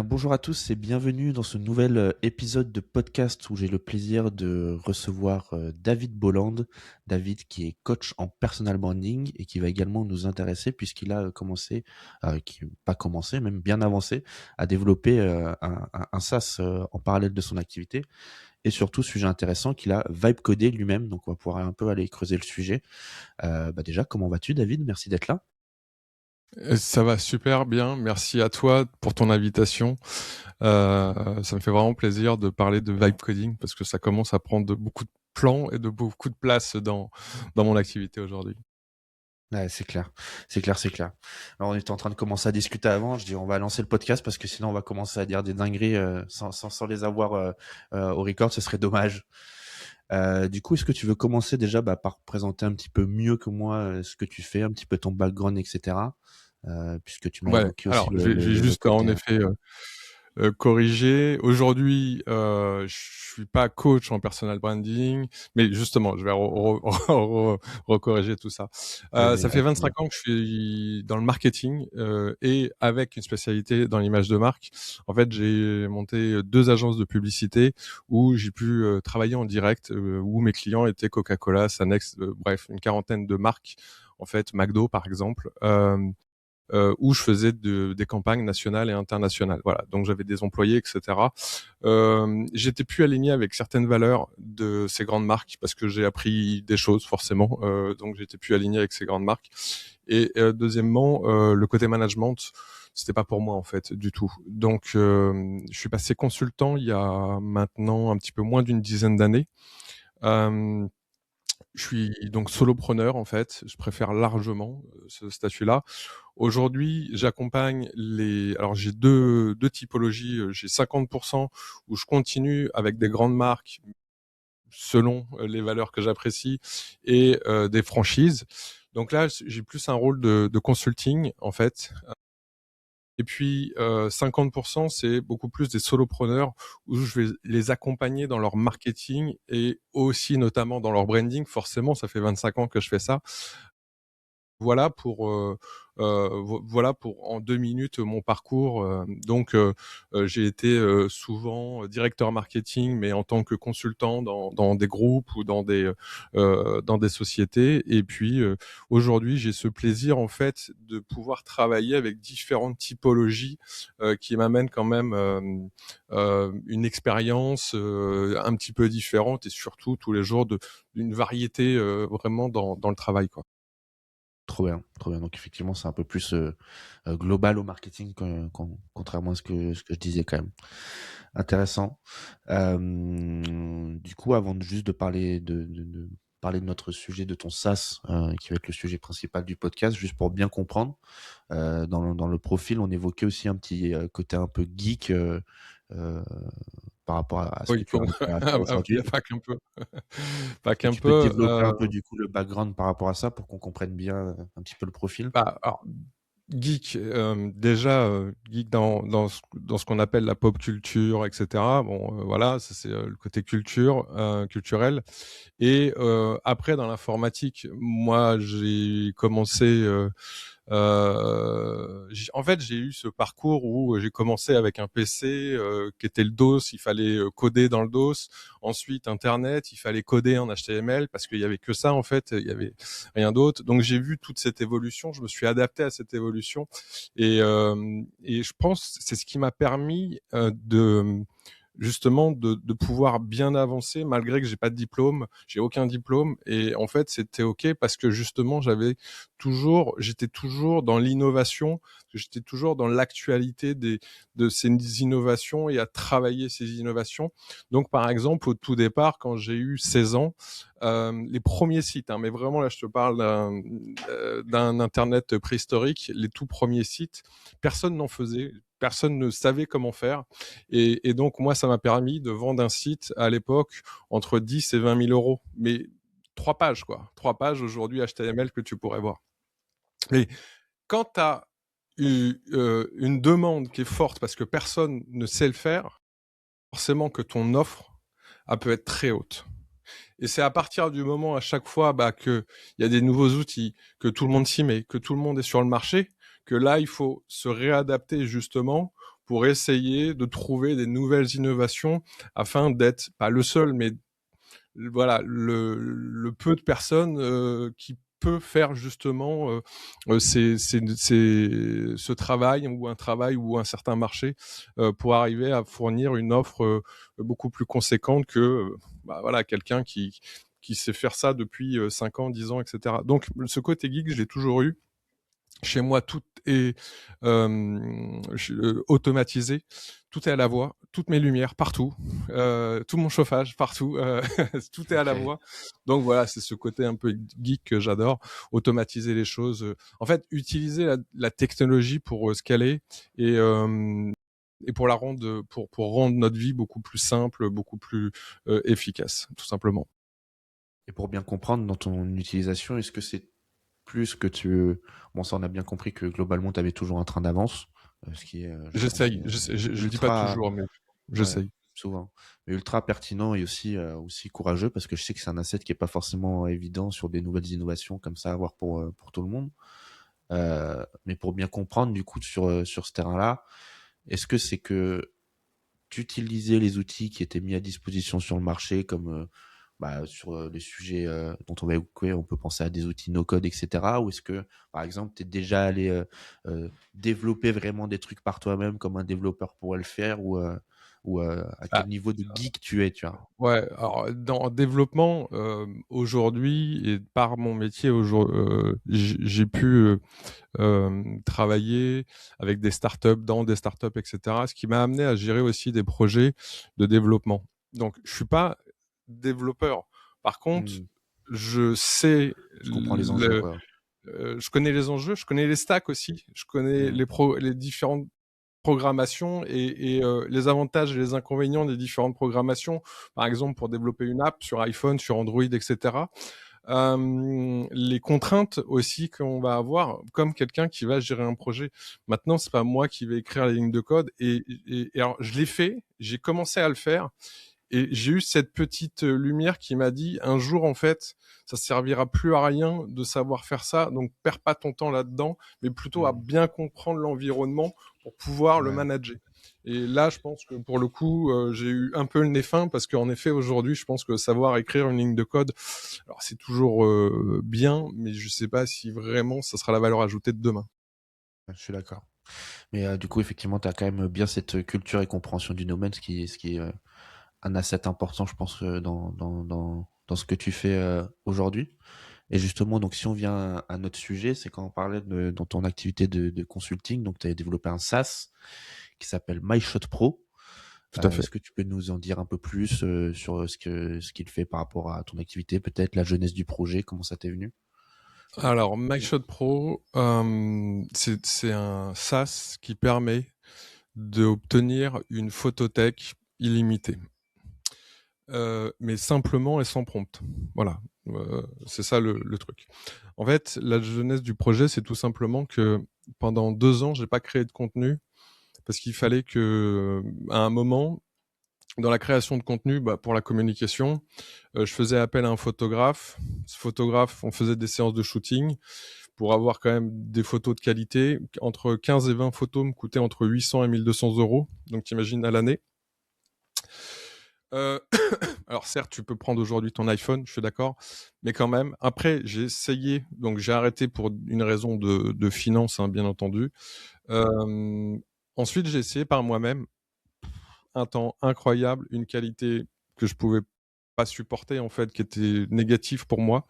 Bonjour à tous et bienvenue dans ce nouvel épisode de podcast où j'ai le plaisir de recevoir David Bolland. David qui est coach en personal branding et qui va également nous intéresser puisqu'il a commencé, pas commencé, même bien avancé, à développer un SaaS en parallèle de son activité. Et surtout, sujet intéressant, qu'il a vibe codé lui-même. Donc on va pouvoir un peu aller creuser le sujet. Déjà, comment vas-tu David? Merci d'être là. Ça va super bien. Merci à toi pour ton invitation. Ça me fait vraiment plaisir de parler de vibe coding parce que ça commence à prendre beaucoup de plans et de beaucoup de place dans mon activité aujourd'hui. Ouais, c'est clair. C'est clair, c'est clair. Alors, on était en train de commencer à discuter avant. Je dis, on va lancer le podcast parce que sinon, on va commencer à dire des dingueries sans les avoir au record. Ce serait dommage. Du coup, est-ce que tu veux commencer déjà par présenter un petit peu mieux que moi ce que tu fais, un petit peu ton background, etc. Puisque tu m'as Ouais, évoqué aussi alors j'ai le juste en côté. effet corriger. Aujourd'hui, je suis pas coach en personal branding, mais justement, je vais recorriger tout ça. Très bien, Ça fait avec plaisir. 25 ans que je suis dans le marketing et avec une spécialité dans l'image de marque. En fait, j'ai monté 2 agences de publicité où j'ai pu travailler en direct, où mes clients étaient Coca-Cola, Sanex, bref, une quarantaine de marques. En fait, McDo par exemple. Où je faisais des campagnes nationales et internationales. Voilà, donc j'avais des employés, etc. J'étais plus aligné avec certaines valeurs de ces grandes marques parce que j'ai appris des choses forcément. Donc j'étais plus aligné avec ces grandes marques. Et deuxièmement, le côté management, c'était pas pour moi en fait du tout. Donc je suis passé consultant il y a maintenant un petit peu moins d'une dizaine d'années. Euh, je suis donc solopreneur en fait. Je préfère largement ce statut-là. Aujourd'hui, j'accompagne les. Alors j'ai deux typologies. J'ai 50% où je continue avec des grandes marques selon les valeurs que j'apprécie et des franchises. Donc là, j'ai plus un rôle de consulting en fait. Et puis 50%, c'est beaucoup plus des solopreneurs où je vais les accompagner dans leur marketing et aussi notamment dans leur branding. Forcément, ça fait 25 ans que je fais ça. Voilà pour voilà pour en 2 minutes mon parcours. J'ai été souvent directeur marketing, mais en tant que consultant dans des groupes ou dans des sociétés. Et puis aujourd'hui, j'ai ce plaisir en fait de pouvoir travailler avec différentes typologies qui m'amènent quand même une expérience un petit peu différente et surtout tous les jours d'une variété vraiment dans le travail, quoi. Trop bien, trop bien. Donc effectivement, c'est un peu plus global au marketing, contrairement à ce que je disais quand même. Intéressant. Du coup, avant juste de parler de parler de notre sujet, de ton SaaS, qui va être le sujet principal du podcast, juste pour bien comprendre, dans le profil, on évoquait aussi un petit côté un peu geek euh, par rapport à ce que Oui, tu arrives à faire il y aujourd'hui. a pas qu'un peu. Pas Est-ce que qu'un tu peux peu, développer un peu du coup le background par rapport à ça pour qu'on comprenne bien un petit peu le profil? alors geek, déjà, geek dans ce qu'on appelle la pop culture et cetera. Bon, voilà, ça c'est, le côté culturel et après dans l'informatique, moi j'ai commencé, en fait, j'ai eu ce parcours où j'ai commencé avec un PC qui était le DOS. Il fallait coder dans le DOS. Ensuite, Internet, il fallait coder en HTML parce qu'il y avait que ça en fait. Il y avait rien d'autre. Donc j'ai vu toute cette évolution. Je me suis adapté à cette évolution et je pense que c'est ce qui m'a permis de justement de pouvoir bien avancer malgré que j'ai pas de diplôme, j'ai aucun diplôme et en fait c'était ok parce que justement j'étais toujours dans l'innovation, j'étais toujours dans l'actualité de ces innovations et à travailler ces innovations. Donc par exemple au tout départ quand j'ai eu 16 ans, les premiers sites, hein, mais vraiment là je te parle d'un internet préhistorique, les tout premiers sites, personne n'en faisait. Personne ne savait comment faire. Et donc, moi, ça m'a permis de vendre un site à l'époque entre 10 et 20 000 euros. Mais 3 pages, quoi. 3 pages aujourd'hui HTML que tu pourrais voir. Mais quand tu as une demande qui est forte parce que personne ne sait le faire, forcément que ton offre elle peut être très haute. Et c'est à partir du moment à chaque fois qu'il y a des nouveaux outils, que tout le monde s'y met, que tout le monde est sur le marché, que là, il faut se réadapter justement pour essayer de trouver des nouvelles innovations afin d'être pas le seul, mais voilà, le peu de personnes qui peut faire justement ce travail ou un certain marché pour arriver à fournir une offre beaucoup plus conséquente que voilà, quelqu'un qui sait faire ça depuis 5 ans, 10 ans, etc. Donc ce côté geek, je l'ai toujours eu. Chez moi, tout est automatisé, tout est à la voix, toutes mes lumières partout, tout mon chauffage partout, tout est à la Ok. voix. Donc voilà, c'est ce côté un peu geek que j'adore, automatiser les choses. En fait, utiliser la technologie pour ce qu'elle est et pour la rendre, pour rendre notre vie beaucoup plus simple, beaucoup plus efficace, tout simplement. Et pour bien comprendre dans ton utilisation, est-ce que c'est plus que tu... Bon, ça, on a bien compris que globalement, tu avais toujours un train d'avance, ce qui est, je pense, J'essaye, je le dis pas ultra... toujours, mais Ouais, j'essaye. souvent. Mais ultra pertinent et aussi courageux parce que je sais que c'est un asset qui est pas forcément évident sur des nouvelles innovations comme ça à avoir pour tout le monde. Mais pour bien comprendre, du coup, sur ce terrain-là, est-ce que c'est que tu utilisais les outils qui étaient mis à disposition sur le marché comme sur les sujets dont on va évoquer, on peut penser à des outils no-code, etc. Ou est-ce que, par exemple, tu es déjà allé développer vraiment des trucs par toi-même comme un développeur pourrait le faire ou à quel niveau de geek tu es, tu vois? Ouais, alors dans le développement, aujourd'hui et par mon métier j'ai pu, travailler avec des startups, dans des startups et cetera, ce qui m'a amené à gérer aussi des projets de développement. Donc je suis pas développeur. Par contre, Hmm, je sais je comprends les enjeux, quoi. je connais les enjeux, je connais les stacks aussi, je connais Hmm, les différentes programmation les avantages et les inconvénients des différentes programmations. Par exemple, pour développer une app sur iPhone, sur Android, etc. Les contraintes aussi qu'on va avoir comme quelqu'un qui va gérer un projet. Maintenant, c'est pas moi qui vais écrire la ligne de code et alors je l'ai fait, j'ai commencé à le faire et j'ai eu cette petite lumière qui m'a dit un jour en fait, ça servira plus à rien de savoir faire ça, donc perds pas ton temps là-dedans, mais plutôt à hmm, bien comprendre l'environnement pour pouvoir le ouais. manager. Et là, je pense que pour le coup, j'ai eu un peu le nez fin parce qu'en effet, aujourd'hui, je pense que savoir écrire une ligne de code, alors c'est toujours bien, mais je sais pas si vraiment ça sera la valeur ajoutée de demain. Je suis d'accord. Mais du coup, effectivement, tu as quand même bien cette culture et compréhension du domaine, ce qui est un asset important, je pense, dans ce que tu fais aujourd'hui. Et justement, donc si on vient à notre sujet, c'est quand on parlait dans ton activité de consulting, donc tu as développé un SaaS qui s'appelle MyShot Pro. Tout à fait. Est-ce que tu peux nous en dire un peu plus sur ce qu'il fait par rapport à ton activité, peut-être la jeunesse du projet, comment ça t'est venu? Alors, MyShot Pro, c'est un SaaS qui permet d'obtenir une photothèque illimitée, mais simplement et sans prompt. Voilà, c'est ça le truc. En fait, la jeunesse du projet, c'est tout simplement que pendant 2 ans, j'ai pas créé de contenu parce qu'il fallait que, à un moment, dans la création de contenu, pour la communication, je faisais appel à un photographe. Ce photographe, on faisait des séances de shooting pour avoir quand même des photos de qualité. Entre 15 et 20 photos me coûtaient entre 800 et 1 200 €. Donc, t'imagines à l'année. Euh, alors certes, tu peux prendre aujourd'hui ton iPhone, je suis d'accord, mais quand même. Après, j'ai essayé, donc j'ai arrêté pour une raison de finance, hein, bien entendu. Euh, Ensuite, j'ai essayé par moi-même un temps incroyable, une qualité que je pouvais pas supporter en fait, qui était négative pour moi.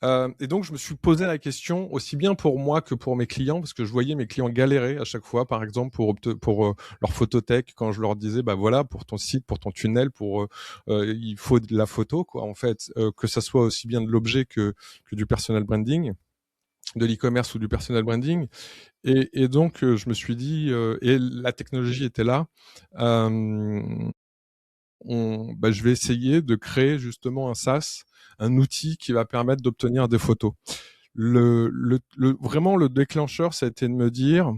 Et donc je me suis posé la question aussi bien pour moi que pour mes clients parce que je voyais mes clients galérer à chaque fois, par exemple pour leur photothèque quand je leur disais bah voilà pour ton site, pour ton tunnel, il faut de la photo quoi en fait, que ça soit aussi bien de l'objet que du personal branding, de l'e-commerce ou du personal branding. Et donc je me suis dit et la technologie était là. Euh, je vais essayer de créer justement un SaaS, un outil qui va permettre d'obtenir des photos. Vraiment, le déclencheur, ça a été de me dire,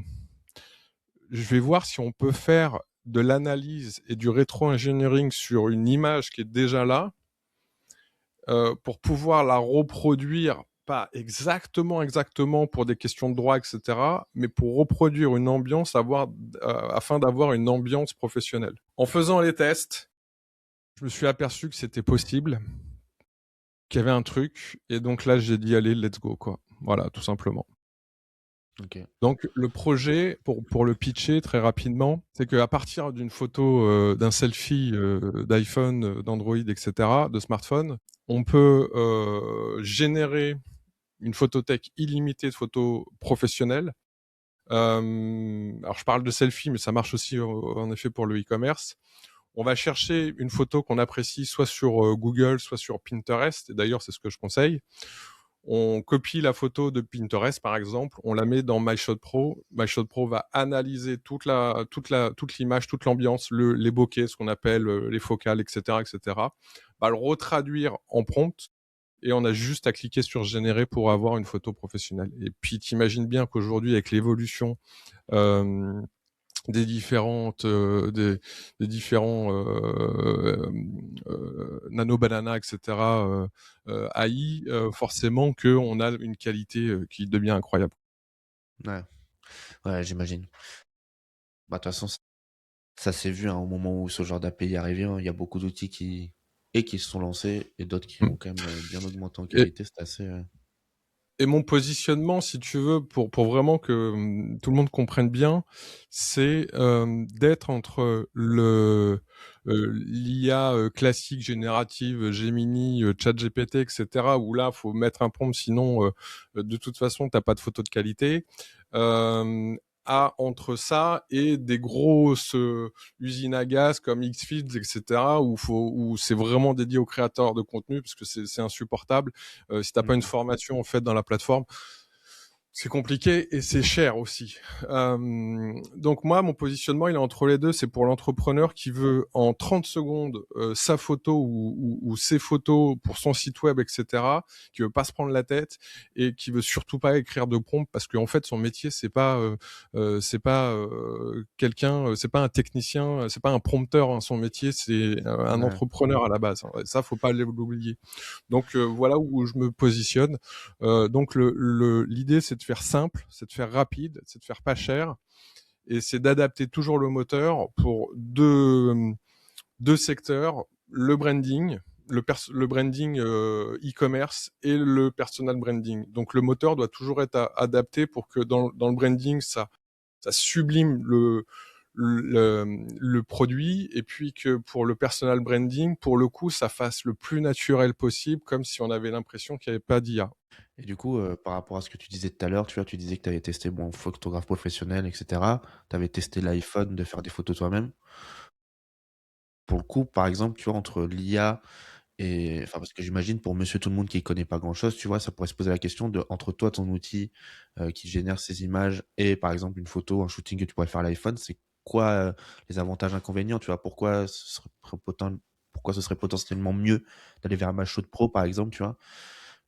je vais voir si on peut faire de l'analyse et du rétro-engineering sur une image qui est déjà là, pour pouvoir la reproduire pas exactement pour des questions de droit, etc., mais pour reproduire une ambiance, afin d'avoir une ambiance professionnelle. En faisant les tests, je me suis aperçu que c'était possible, qu'il y avait un truc, et donc là, j'ai dit, allez, let's go, quoi. Voilà, tout simplement. Ok. Donc le projet, pour le pitcher très rapidement, c'est qu'à partir d'une photo, d'un selfie, d'iPhone, d'Android, etc., de smartphone, on peut générer une photothèque illimitée de photos professionnelles. Alors je parle de selfie, mais ça marche aussi en effet pour le e-commerce. On va chercher une photo qu'on apprécie soit sur Google, soit sur Pinterest. Et d'ailleurs, c'est ce que je conseille. On copie la photo de Pinterest, par exemple, on la met dans MyShot Pro. MyShot Pro va analyser toute l'image, toute l'ambiance, les bokeh, ce qu'on appelle les focales, etc., etc. Va le retraduire en prompt et on a juste à cliquer sur générer pour avoir une photo professionnelle. Et puis, t'imagines bien qu'aujourd'hui, avec l'évolution euh, des différentes des différents nano banana, etc., AI, forcément que on a une qualité qui devient incroyable. Ouais, ouais, j'imagine. Bah, de toute façon, ça s'est vu hein, au moment où ce genre d'API est arrivé. Hein, il y a beaucoup d'outils qui se sont lancés et d'autres qui ont quand même bien augmenté en Et, qualité. C'est assez. et mon positionnement, si tu veux, pour vraiment que tout le monde comprenne bien, c'est d'être entre l'IA classique, générative, Gemini, ChatGPT, etc., où là, faut mettre un prompt, sinon, de toute façon, t'as pas de photo de qualité. Euh, entre ça et des grosses usines à gaz comme Xfields, etc., où c'est vraiment dédié aux créateurs de contenu, parce que c'est insupportable. Si t'as pas une Mhm. formation en fait dans la plateforme, c'est compliqué et c'est cher aussi. Donc moi, mon positionnement, il est entre les deux. C'est pour l'entrepreneur qui veut en 30 secondes sa photo ou ses photos pour son site web, etc., qui veut pas se prendre la tête et qui veut surtout pas écrire de prompt parce qu'en fait, son métier, c'est pas quelqu'un, c'est pas un technicien, c'est pas un prompteur. Hein, son métier, c'est un Ouais. entrepreneur à la base. Hein. Ça, faut pas l'oublier. Donc voilà où je me positionne. Donc l'idée, c'est de faire simple, c'est de faire rapide, c'est de faire pas cher, et c'est d'adapter toujours le moteur pour deux secteurs, le branding, le branding e-commerce et le personal branding. Donc le moteur doit toujours être adapté pour que dans le branding, ça sublime le produit, et puis que pour le personal branding, pour le coup, ça fasse le plus naturel possible, comme si on avait l'impression qu'il n'y avait pas d'IA. Et du coup, par rapport à ce que tu disais tout à l'heure, tu vois, tu disais que tu avais testé, bon, photographe professionnel, etc. Tu avais testé l'iPhone de faire des photos toi-même. Pour le coup, par exemple, tu vois, entre l'IA et, enfin, parce que j'imagine pour monsieur tout le monde qui connaît pas grand-chose, tu vois, ça pourrait se poser la question de, entre toi, ton outil qui génère ces images et, par exemple, une photo, un shooting que tu pourrais faire à l'iPhone, c'est quoi les avantages inconvénients, tu vois, pourquoi ce serait potentiellement mieux d'aller vers un Match Shot Pro, par exemple, tu vois,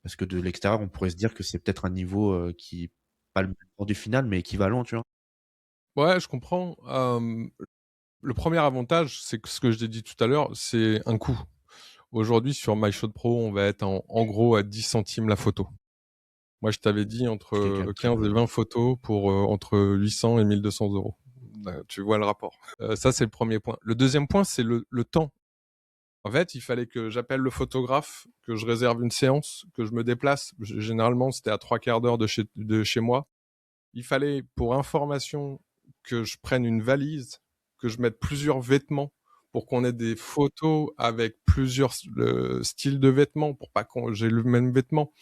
parce que de l'extérieur, on pourrait se dire que c'est peut-être un niveau qui, pas le même rendu final, mais équivalent, tu vois. Ouais, je comprends. Le premier avantage, c'est que ce que je t'ai dit tout à l'heure, c'est un coût. Aujourd'hui, sur MyShot Pro, on va être en gros à 10 centimes la photo. Moi, je t'avais dit Ce qui est quand entre même très 15 peu, et quoi. 20 photos pour entre 800 et 1200 euros. Tu vois le rapport. Ça, c'est le premier point. Le deuxième point, c'est le temps. En fait, il fallait que j'appelle le photographe, que je réserve une séance, que je me déplace. Généralement, c'était à 3/4 d'heure de chez moi. Il fallait, pour information, que je prenne une valise, que je mette plusieurs vêtements pour qu'on ait des photos avec plusieurs styles de vêtements, pour pas qu'on j'ai le même vêtement.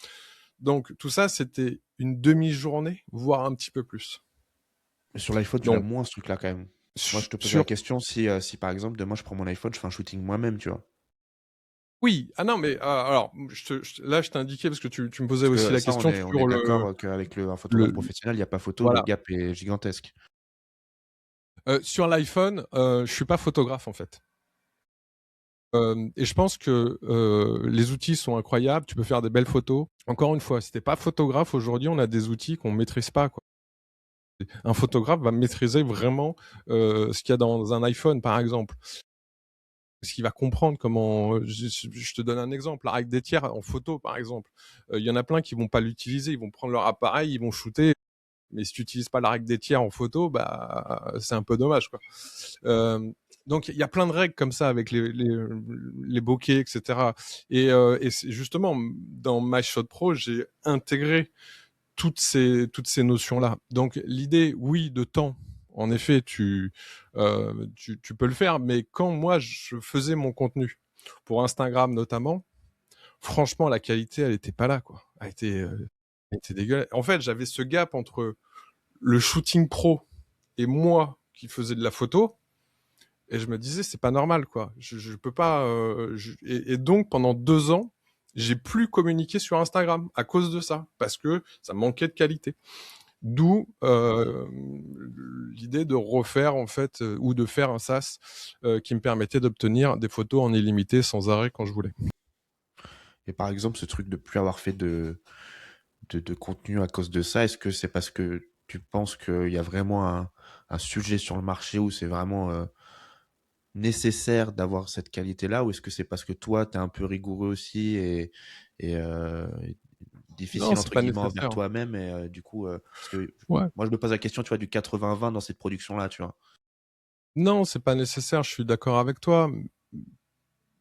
Donc tout ça, c'était une demi-journée, voire un petit peu plus. Mais sur l'iPhone, tu l'as Donc moins, ce truc-là, quand même. Moi, je te posais la sur question si par exemple, demain, je prends mon iPhone, je fais un shooting moi-même, tu vois. oui, ah non, mais alors là, je t'ai indiqué parce que tu me posais Parce aussi que la ça, question on est sur d'accord qu'avec un photographe le professionnel, il n'y a pas photo, le voilà. gap est gigantesque. Sur l'iPhone, je suis pas photographe en fait. Et je pense que les outils sont incroyables. Tu peux faire des belles photos. Encore une fois, si t'es pas photographe aujourd'hui, on a des outils qu'on maîtrise pas, quoi. Un photographe va maîtriser vraiment ce qu'il y a dans un iPhone, par exemple. parce qu'il va comprendre comment. Je te donne un exemple, la règle des tiers en photo, par exemple. Il y en a plein qui vont pas l'utiliser, ils vont prendre leur appareil, ils vont shooter. Mais si tu n'utilises pas la règle des tiers en photo, bah c'est un peu dommage, quoi. Donc il y a plein de règles comme ça avec les bokeh, etc. Et justement, dans MyShot Pro, j'ai intégré toutes ces notions-là. Donc l'idée, oui, de temps, en effet, tu peux le faire, mais quand moi je faisais mon contenu pour Instagram notamment, franchement la qualité elle était pas là, quoi. Elle était dégueulasse. En fait, j'avais ce gap entre le shooting pro et moi qui faisais de la photo, et je me disais c'est pas normal, quoi. Je peux pas. Et donc pendant 2 ans, j'ai plus communiqué sur Instagram à cause de ça, parce que ça manquait de qualité. D'où l'idée de refaire en fait ou de faire un SaaS qui me permettait d'obtenir des photos en illimité sans arrêt quand je voulais. Et par exemple, ce truc de plus avoir fait de contenu à cause de ça, est-ce que c'est parce que tu penses qu'il y a vraiment un sujet sur le marché où c'est vraiment nécessaire d'avoir cette qualité-là, ou est-ce que c'est parce que toi, tu es un peu rigoureux aussi et Non, difficile c'est entre pas guillemets envers nécessaire. toi-même et du coup, parce que Ouais. moi je me pose la question, tu vois, du 80-20 dans cette production-là, tu vois. Non, c'est pas nécessaire. Je suis d'accord avec toi,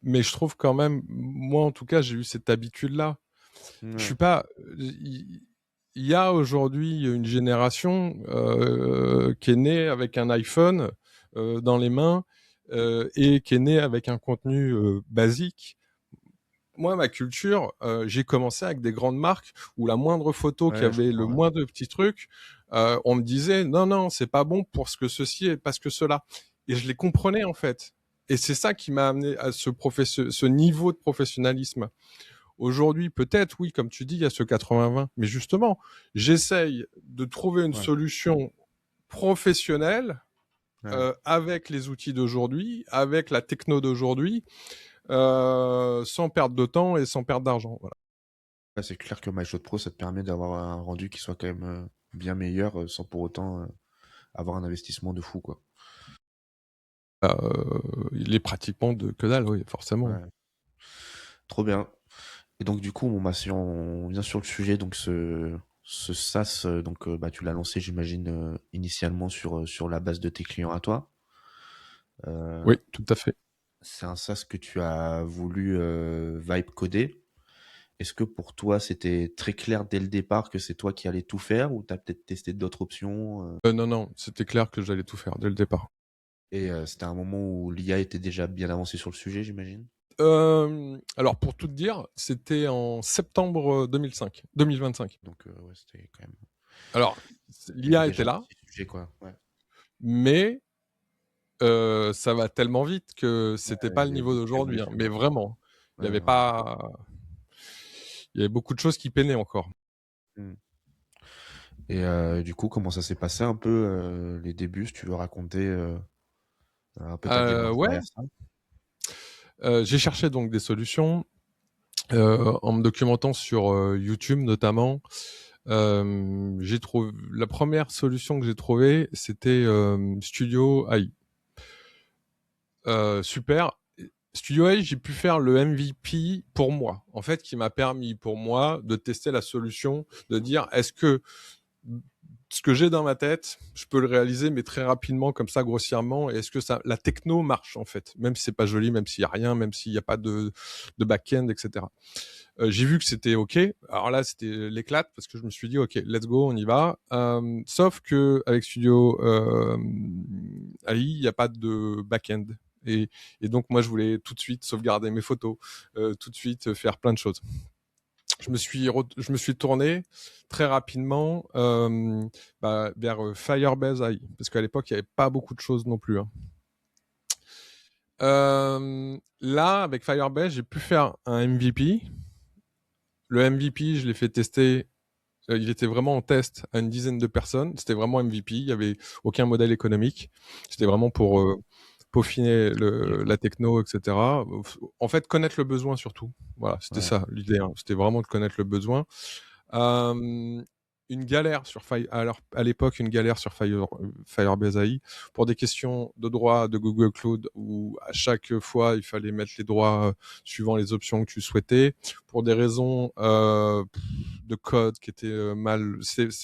mais je trouve quand même, moi en tout cas, j'ai eu cette habitude-là. Je suis Ouais, pas. Il y a aujourd'hui une génération qui est née avec un iPhone dans les mains et qui est née avec un contenu basique. Moi, ma culture, j'ai commencé avec des grandes marques où la moindre photo qui ouais, je avait le comprends. Ouais. moindre petit truc, on me disait non, non, c'est pas bon pour ce que ceci et parce que cela. Et je les comprenais en fait. Et c'est ça qui m'a amené à ce niveau de professionnalisme. Aujourd'hui, peut-être, oui, comme tu dis, il y a ce 80-20. Mais justement, j'essaye de trouver une Ouais, solution professionnelle ouais. avec les outils d'aujourd'hui, avec la techno d'aujourd'hui, sans perdre de temps et sans perdre d'argent. Voilà. Ouais, c'est clair que MyShot Pro, ça te permet d'avoir un rendu qui soit quand même bien meilleur sans pour autant avoir un investissement de fou, quoi. Il est pratiquement de que dalle, oui, forcément. Ouais. Trop bien. Et donc, du coup, bon, bah, si on vient sur le sujet, donc ce SaaS, donc, bah, tu l'as lancé, j'imagine, initialement sur la base de tes clients à toi. Euh, Oui, tout à fait. c'est un SaaS que tu as voulu vibe coder. Est-ce que pour toi, c'était très clair dès le départ que c'est toi qui allais tout faire ou tu as peut-être testé d'autres options Non, non, c'était clair que j'allais tout faire dès le départ. et c'était un moment où l'IA était déjà bien avancée sur le sujet, j'imagine? Alors, pour tout te dire, c'était en septembre 2025. Donc, ouais, c'était quand même. Alors, Il y avait l'IA était déjà un là, petit sujet, quoi. Ouais. mais ça va tellement vite que Ouais, c'était pas le il y a eu niveau beaucoup d'aujourd'hui, hein. d'évolution, Mais ouais. vraiment, il y Ouais, avait ouais. pas, il y avait beaucoup de choses qui peinaient encore. Hmm. Et du coup, comment ça s'est passé un peu les débuts, si tu veux raconter un peu ta démarche Ouais, derrière ça? j'ai cherché donc des solutions en me documentant sur YouTube notamment. J'ai trouvé la première solution que j'ai trouvée, c'était Studio AI. Super. Studio AI, j'ai pu faire le MVP pour moi, en fait, qui m'a permis pour moi de tester la solution, de dire est-ce que ce que j'ai dans ma tête, je peux le réaliser, mais très rapidement, comme ça, grossièrement. Et est-ce que la techno marche, en fait, même si c'est pas joli, même s'il y a rien, même s'il n'y a pas de back-end, etc. J'ai vu que c'était OK. Alors là, c'était l'éclate parce que je me suis dit, OK, let's go, on y va. Sauf que avec Studio AI, il n'y a pas de back-end. Et, et donc, moi, je voulais tout de suite sauvegarder mes photos, tout de suite faire plein de choses. Je me suis tourné très rapidement vers Firebase AI, parce qu'à l'époque, il n'y avait pas beaucoup de choses non plus, hein. Là, avec Firebase, j'ai pu faire un MVP. Le MVP, je l'ai fait tester. Il était vraiment en test à une dizaine de personnes. C'était vraiment MVP. Il n'y avait aucun modèle économique. C'était vraiment pour peaufiner Ok, la techno, etc. En fait, connaître le besoin surtout. Voilà, c'était ouais. ça l'idée, hein. C'était vraiment de connaître le besoin. Euh, une galère sur alors à l'époque une galère sur Firebase AI pour des questions de droit de Google Cloud où à chaque fois il fallait mettre les droits suivant les options que tu souhaitais pour des raisons de code qui étaient mal.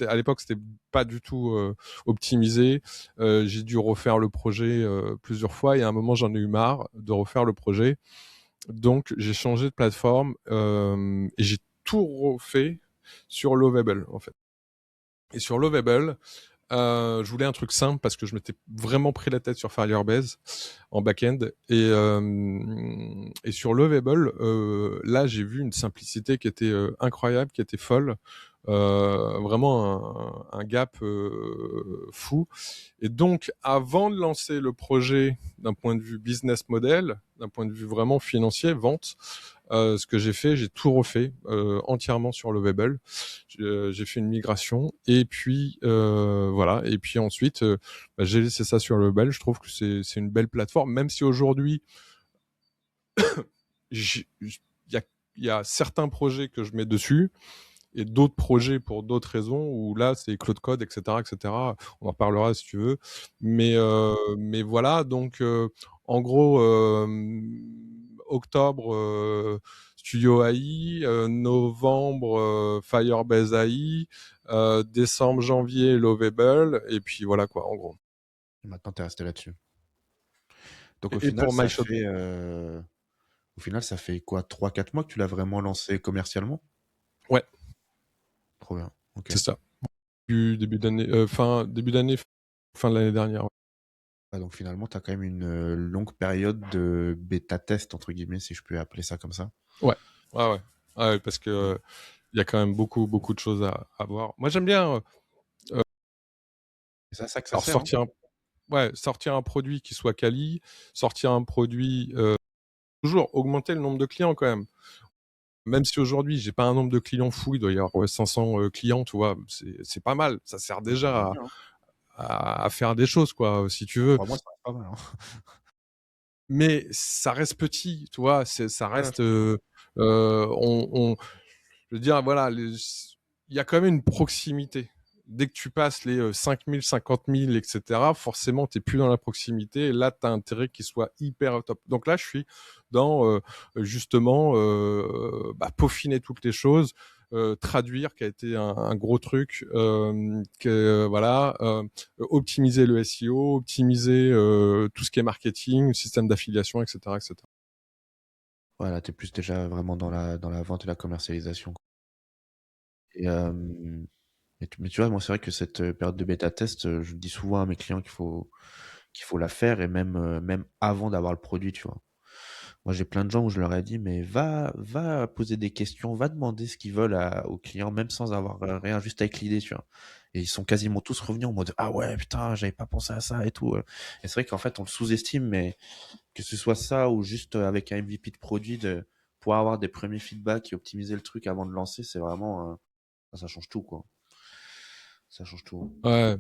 À l'époque c'était pas du tout optimisé. J'ai dû refaire le projet plusieurs fois et à un moment j'en ai eu marre de refaire le projet. Donc j'ai changé de plateforme et j'ai tout refait sur Lovable en fait. Et sur Lovable, je voulais un truc simple parce que je m'étais vraiment pris la tête sur Firebase en back-end. Et sur Lovable, là, j'ai vu une simplicité qui était incroyable, qui était folle. Vraiment un gap fou. Et donc, avant de lancer le projet d'un point de vue business model, d'un point de vue vraiment financier, vente, ce que j'ai fait, j'ai tout refait entièrement sur Lovable. J'ai fait une migration et puis voilà. Et puis ensuite, j'ai laissé ça sur Lovable. Je trouve que c'est une belle plateforme, même si aujourd'hui il y a, y a certains projets que je mets dessus et d'autres projets pour d'autres raisons où là c'est Claude Code, etc., etc. On en reparlera si tu veux. Mais voilà, donc en gros, octobre Studio AI, novembre Firebase AI, décembre, janvier Lovable, et puis voilà quoi, en gros. Maintenant, t'es resté là-dessus. Donc Et pour MyShop, au final, ça fait quoi, 3-4 mois que tu l'as vraiment lancé commercialement? ouais, Trop bien. Ok. c'est ça. Début d'année, fin de l'année dernière. Ouais. Ah, donc finalement, tu as quand même une longue période de bêta test, entre guillemets, si je peux appeler ça comme ça. Ouais, ouais, ouais. Ouais, parce que il y a quand même beaucoup, beaucoup de choses à voir. Moi, j'aime bien Et c'est à ça que ça alors sert, hein. sortir un produit qui soit quali, sortir un produit toujours augmenter le nombre de clients quand même. Même si aujourd'hui j'ai pas un nombre de clients fou, il doit y avoir 500 clients, tu vois, c'est pas mal. Ça sert Ouais, c'est déjà déjà bien, hein. à faire des choses, quoi, si tu veux. 3 mois, ça reste pas mal, hein. Mais ça reste petit, tu vois. Ça Ouais, reste. Je veux dire, voilà, il y a quand même une proximité. Dès que tu passes les 5 000, 50 000, etc., forcément, tu n'es plus dans la proximité. Et là, tu as intérêt qu'il soit hyper top. Donc là, je suis dans, justement, peaufiner toutes les choses, traduire, qui a été un gros truc, voilà, optimiser le SEO, optimiser tout ce qui est marketing, système d'affiliation, etc., etc. voilà, t'es plus déjà vraiment dans la vente et la commercialisation, quoi. Et, mais tu vois, moi, c'est vrai que cette période de bêta test, je dis souvent à mes clients qu'il faut la faire et même avant d'avoir le produit, tu vois. Moi, j'ai plein de gens où je leur ai dit, mais va poser des questions, va demander ce qu'ils veulent aux clients, même sans avoir rien, juste avec l'idée, tu vois. Et ils sont quasiment tous revenus en mode, ah ouais, putain, j'avais pas pensé à ça et tout. Et c'est vrai qu'en fait, on le sous-estime, mais que ce soit ça ou juste avec un MVP de produit, de pouvoir avoir des premiers feedbacks et optimiser le truc avant de lancer, c'est vraiment, ça change tout, quoi. Ça change tout. Ouais.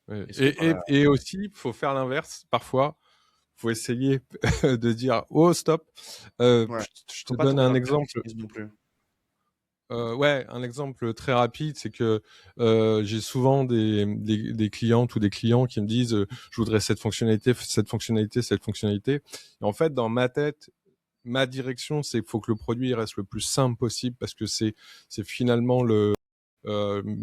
Ouais. Est-ce que dans la... Et aussi, il faut faire l'inverse. Parfois, faut essayer de dire, oh, stop. Ouais. Je Faut te pas donne tomber un dans le exemple. perfectionnisme non plus. Ouais, un exemple très rapide, c'est que j'ai souvent des clientes ou des clients qui me disent, je voudrais cette fonctionnalité, cette fonctionnalité, cette fonctionnalité. Et en fait, dans ma tête, ma direction, c'est qu'il faut que le produit reste le plus simple possible parce que c'est finalement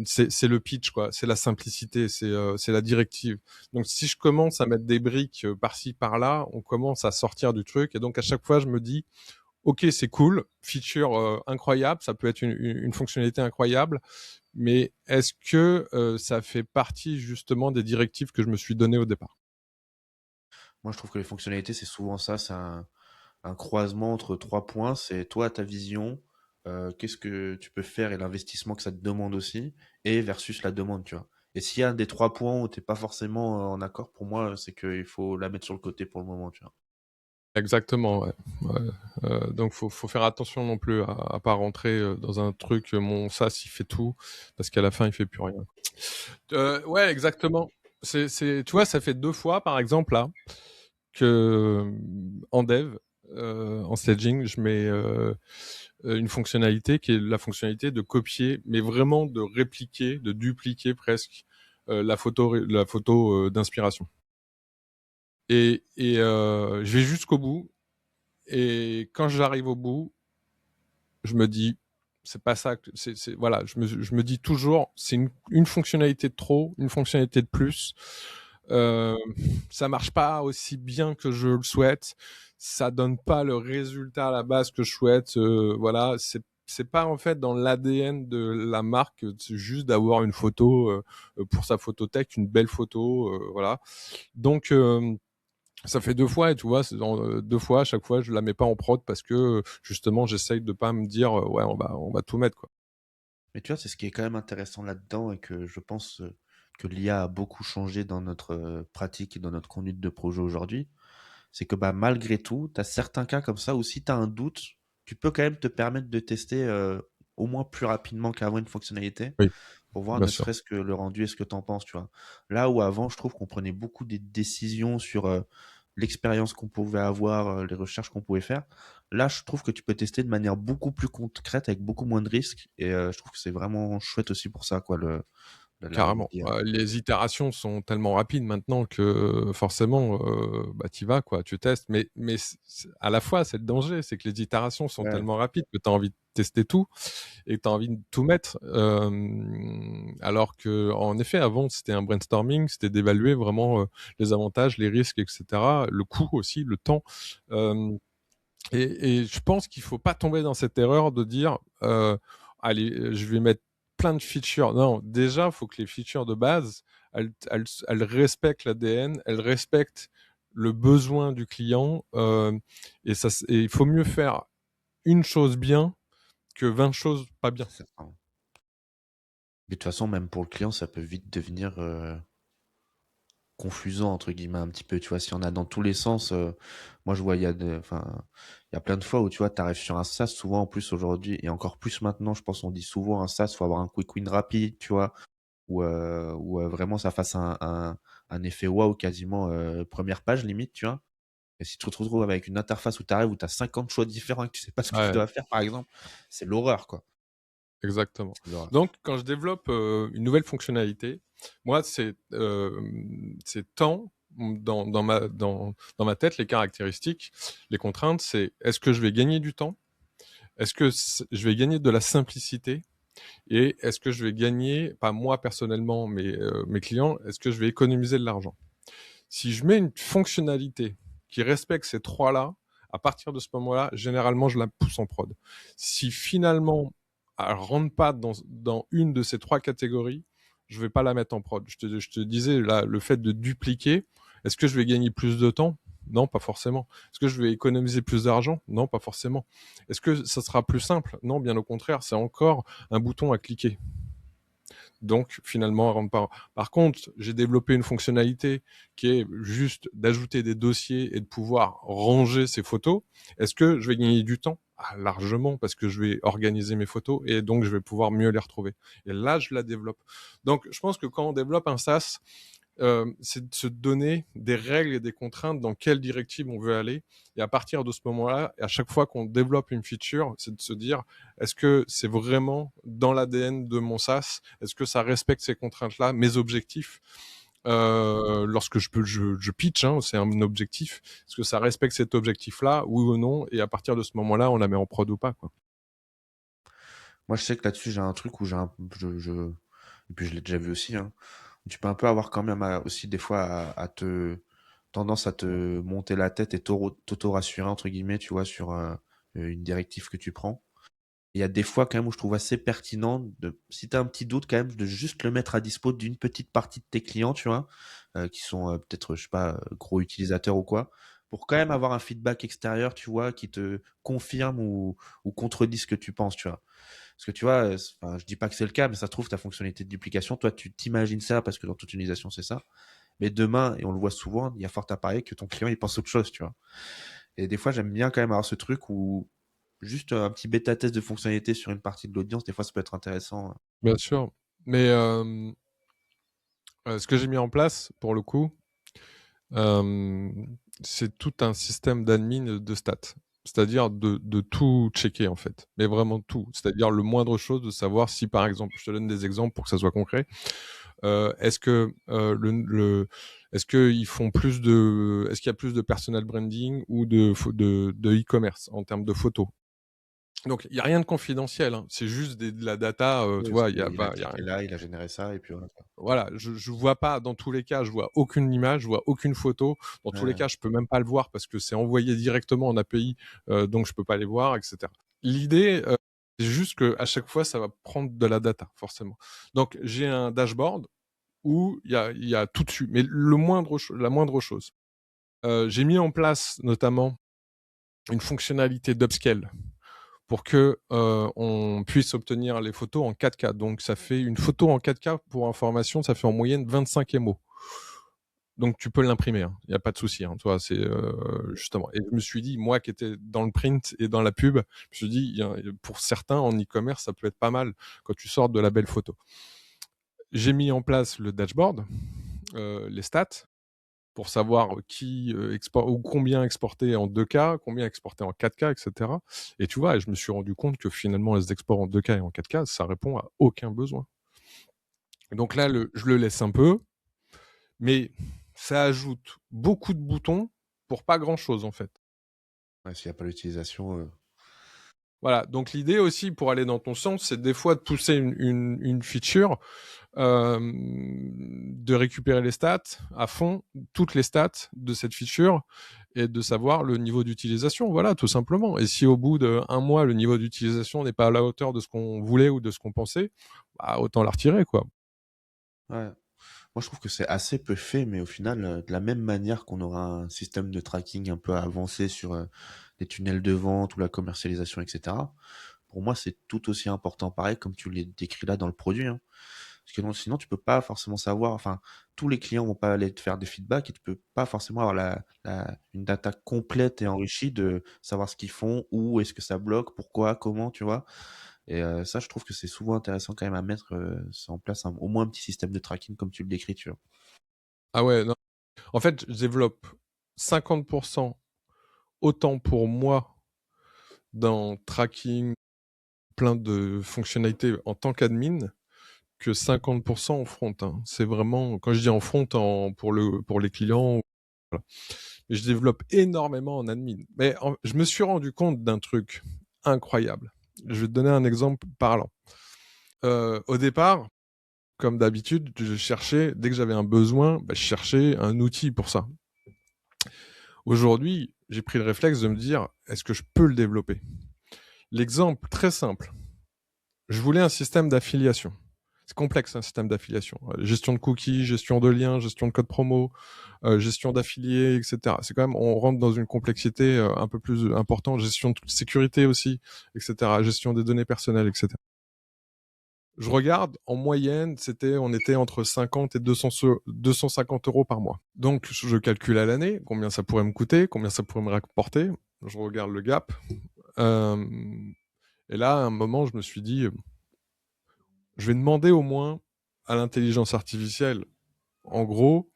c'est le pitch, quoi, c'est la simplicité, c'est la directive. Donc si je commence à mettre des briques par-ci par-là, on commence à sortir du truc, et donc à chaque fois je me dis ok, c'est cool, feature incroyable, ça peut être une fonctionnalité incroyable, mais est-ce que ça fait partie justement des directives que je me suis données au départ? Moi, je trouve que les fonctionnalités, c'est souvent ça, c'est un croisement entre 3 points. C'est toi, ta vision, qu'est-ce que tu peux faire et l'investissement que ça te demande aussi, et versus la demande, tu vois. Et s'il y a un des 3 points où t'es pas forcément en accord, pour moi, c'est qu'il faut la mettre sur le côté pour le moment, tu vois. Exactement, ouais. Ouais. Donc faut faire attention non plus à pas rentrer dans un truc, mon SaaS il fait tout, parce qu'à la fin il fait plus rien. Ouais, exactement. Tu vois, ça fait 2 fois par exemple là que en dev, en staging, je mets une fonctionnalité qui est la fonctionnalité de copier, mais vraiment de répliquer, de dupliquer presque la photo d'inspiration. Et je vais jusqu'au bout. Et quand j'arrive au bout, je me dis, c'est pas ça. Voilà, je me dis toujours, c'est une fonctionnalité de trop, une fonctionnalité de plus. Ça marche pas aussi bien que je le souhaite. Ça donne pas le résultat à la base que je souhaite. Voilà, c'est pas en fait dans l'ADN de la marque, c'est juste d'avoir une photo pour sa photothèque, une belle photo, voilà. Donc ça fait 2 fois et tu vois, c'est dans 2 fois, à chaque fois, je la mets pas en prod parce que justement, j'essaye de pas me dire ouais, on va tout mettre quoi. Mais tu vois, c'est ce qui est quand même intéressant là-dedans et que je pense que l'IA a beaucoup changé dans notre pratique et dans notre conduite de projet aujourd'hui. C'est que bah, malgré tout, tu as certains cas comme ça où si tu as un doute, tu peux quand même te permettre de tester au moins plus rapidement qu'avant une fonctionnalité Oui, pour voir bien ne sûr. serait-ce que le rendu et ce que tu en penses, tu vois. Là où avant, je trouve qu'on prenait beaucoup des décisions sur l'expérience qu'on pouvait avoir, les recherches qu'on pouvait faire. Là, je trouve que tu peux tester de manière beaucoup plus concrète avec beaucoup moins de risques et je trouve que c'est vraiment chouette aussi pour ça, quoi, l'arrivée Carrément. de l'IA. Les itérations sont tellement rapides maintenant que forcément, bah, tu vas quoi, tu testes. Mais à la fois, c'est le danger, c'est que les itérations sont Ouais, tellement rapides que tu as envie de tester tout et tu as envie de tout mettre. Alors que, en effet, avant, c'était un brainstorming, c'était d'évaluer vraiment les avantages, les risques, etc. Le coût aussi, le temps. Euh, et je pense qu'il faut pas tomber dans cette erreur de dire, allez, je vais mettre plein de features. Non, déjà, il faut que les features de base, elles respectent l'ADN, elles respectent le besoin du client. Et il faut mieux faire une chose bien que 20 choses pas bien. c'est certain. Mais de toute façon, même pour le client, ça peut vite devenir confusant entre guillemets un petit peu, tu vois, si on a dans tous les sens, moi je vois enfin il y a plein de fois où tu vois tu arrives sur un SaaS souvent en plus aujourd'hui et encore plus maintenant, je pense on dit souvent un SaaS faut avoir un quick win rapide, tu vois, où vraiment ça fasse un effet waouh quasiment première page limite, tu vois. Et si tu te retrouves avec une interface où tu arrives où tu as 50 choix différents et que tu sais pas ce que tu Ouais, dois faire par exemple, c'est l'horreur quoi. exactement. C'est l'horreur. Donc, quand je développe une nouvelle fonctionnalité, moi, c'est tant dans ma tête, les caractéristiques, les contraintes, c'est est-ce que je vais gagner du temps? Est-ce que je vais gagner de la simplicité? Et est-ce que je vais gagner, pas moi personnellement, mais mes clients, est-ce que je vais économiser de l'argent? Si je mets une fonctionnalité qui respecte ces trois-là, à partir de ce moment-là, généralement, je la pousse en prod. Si finalement, elle rentre pas dans une de ces trois catégories, je vais pas la mettre en prod. Je te disais, là, le fait de dupliquer, est-ce que je vais gagner plus de temps? Non, pas forcément. Est-ce que je vais économiser plus d'argent? Non, pas forcément. Est-ce que ça sera plus simple? Non, bien au contraire, c'est encore un bouton à cliquer. Donc, finalement, elle rentre pas. Par contre, j'ai développé une fonctionnalité qui est juste d'ajouter des dossiers et de pouvoir ranger ces photos. Est-ce que je vais gagner du temps? Ah, largement, parce que je vais organiser mes photos et donc je vais pouvoir mieux les retrouver. Et là, je la développe. Donc, je pense que quand on développe un SaaS, c'est de se donner des règles et des contraintes dans quelle directive on veut aller. Et à partir de ce moment-là, à chaque fois qu'on développe une feature, c'est de se dire, est-ce que c'est vraiment dans l'ADN de mon SaaS? Est-ce que ça respecte ces contraintes-là, mes objectifs? Lorsque je pitch, hein, c'est un objectif. Est-ce que ça respecte cet objectif-là, oui ou non? Et à partir de ce moment-là, on la met en prod ou pas, quoi. Moi je sais que là-dessus j'ai un truc où et puis je l'ai déjà vu aussi hein. Tu peux un peu avoir quand même aussi des fois à te tendance à te monter la tête et t'auto-rassurer entre guillemets, tu vois, sur une directive que tu prends. Il y a des fois quand même où je trouve assez pertinent de, si tu as un petit doute quand même, de juste le mettre à dispo d'une petite partie de tes clients, tu vois, qui sont peut-être, je sais pas, gros utilisateurs ou quoi, pour quand même avoir un feedback extérieur, tu vois, qui te confirme ou contredit ce que tu penses, tu vois. Parce que tu vois, enfin, je dis pas que c'est le cas, mais ça se trouve ta fonctionnalité de duplication, toi tu t'imagines ça parce que dans toute utilisation c'est ça. Mais demain, et on le voit souvent, il y a fort à parier que ton client il pense autre chose, tu vois. Et des fois, j'aime bien quand même avoir ce truc où juste un petit bêta test de fonctionnalité sur une partie de l'audience, des fois ça peut être intéressant. Bien sûr. Mais ce que j'ai mis en place, pour le coup, c'est tout un système d'admin de stats. C'est-à-dire de tout checker en fait, mais vraiment tout. C'est-à-dire le moindre chose, de savoir si par exemple, je te donne des exemples pour que ça soit concret. Est-ce que est-ce qu'ils font plus de, est-ce qu'il y a plus de personal branding ou de e-commerce en termes de photos? Donc il y a rien de confidentiel, hein. C'est juste de la data. Tu Oui, vois, il a cliqué là, il a généré ça et puis voilà, quoi. voilà, je vois pas, dans tous les cas, je vois aucune image, je vois aucune photo. Dans tous les Ouais, cas, je peux même pas le voir parce que c'est envoyé directement en API, donc je peux pas les voir, etc. L'idée, c'est juste que à chaque fois, ça va prendre de la data, forcément. Donc j'ai un dashboard où il y a tout dessus, mais la moindre chose. J'ai mis en place notamment une fonctionnalité d'upscale pour que on puisse obtenir les photos en 4K. Donc ça fait une photo en 4K, pour information, ça fait en moyenne 25 MO. Donc tu peux l'imprimer, hein. Il y a pas de souci, hein. Toi, c'est justement. Et je me suis dit, moi qui étais dans le print et dans la pub, je me suis dit, pour certains en e-commerce, ça peut être pas mal quand tu sors de la belle photo. J'ai mis en place le dashboard, les stats, pour savoir qui export ou combien exporter en 2K, combien exporter en 4K, etc. Et tu vois, je me suis rendu compte que finalement, les exports en 2K et en 4K, ça répond à aucun besoin. Donc là, je le laisse un peu, mais ça ajoute beaucoup de boutons pour pas grand-chose en fait. ouais, s'il n'y a pas l'utilisation, Voilà, donc l'idée aussi, pour aller dans ton sens, c'est des fois de pousser une feature, de récupérer les stats à fond, toutes les stats de cette feature, et de savoir le niveau d'utilisation, voilà, tout simplement. Et si au bout d'un mois, le niveau d'utilisation n'est pas à la hauteur de ce qu'on voulait ou de ce qu'on pensait, bah, autant la retirer, quoi. ouais. Moi, je trouve que c'est assez peu fait, mais au final, de la même manière qu'on aura un système de tracking un peu avancé sur les tunnels de vente ou la commercialisation, etc. Pour moi, c'est tout aussi important, pareil, comme tu l'as décrit là dans le produit, hein. Parce que sinon, tu peux pas forcément savoir, enfin, tous les clients vont pas aller te faire des feedbacks et tu peux pas forcément avoir une data complète et enrichie de savoir ce qu'ils font, où est-ce que ça bloque, pourquoi, comment, tu vois. Et ça, je trouve que c'est souvent intéressant quand même à mettre en place au moins un petit système de tracking comme tu le décris, tu vois. Ah ouais, non. En fait, je développe 50% autant pour moi dans tracking, plein de fonctionnalités en tant qu'admin, que 50% en front, hein. C'est vraiment, quand je dis en front, pour les clients, voilà. Et je développe énormément en admin. Mais je me suis rendu compte d'un truc incroyable. Je vais te donner un exemple parlant. Au départ, comme d'habitude, je cherchais, dès que j'avais un besoin, je cherchais un outil pour ça. Aujourd'hui, j'ai pris le réflexe de me dire, est-ce que je peux le développer? L'exemple très simple, je voulais un système d'affiliation. C'est complexe, un système d'affiliation. Gestion de cookies, gestion de liens, gestion de code promo, gestion d'affiliés, etc. C'est quand même, on rentre dans une complexité un peu plus importante, gestion de sécurité aussi, etc. Gestion des données personnelles, etc. Je regarde, en moyenne, on était entre 50 et 250 euros par mois. Donc, je calcule à l'année combien ça pourrait me coûter, combien ça pourrait me rapporter. Je regarde le gap. Euh, et là, à un moment, je me suis dit, je vais demander au moins à l'intelligence artificielle, en gros,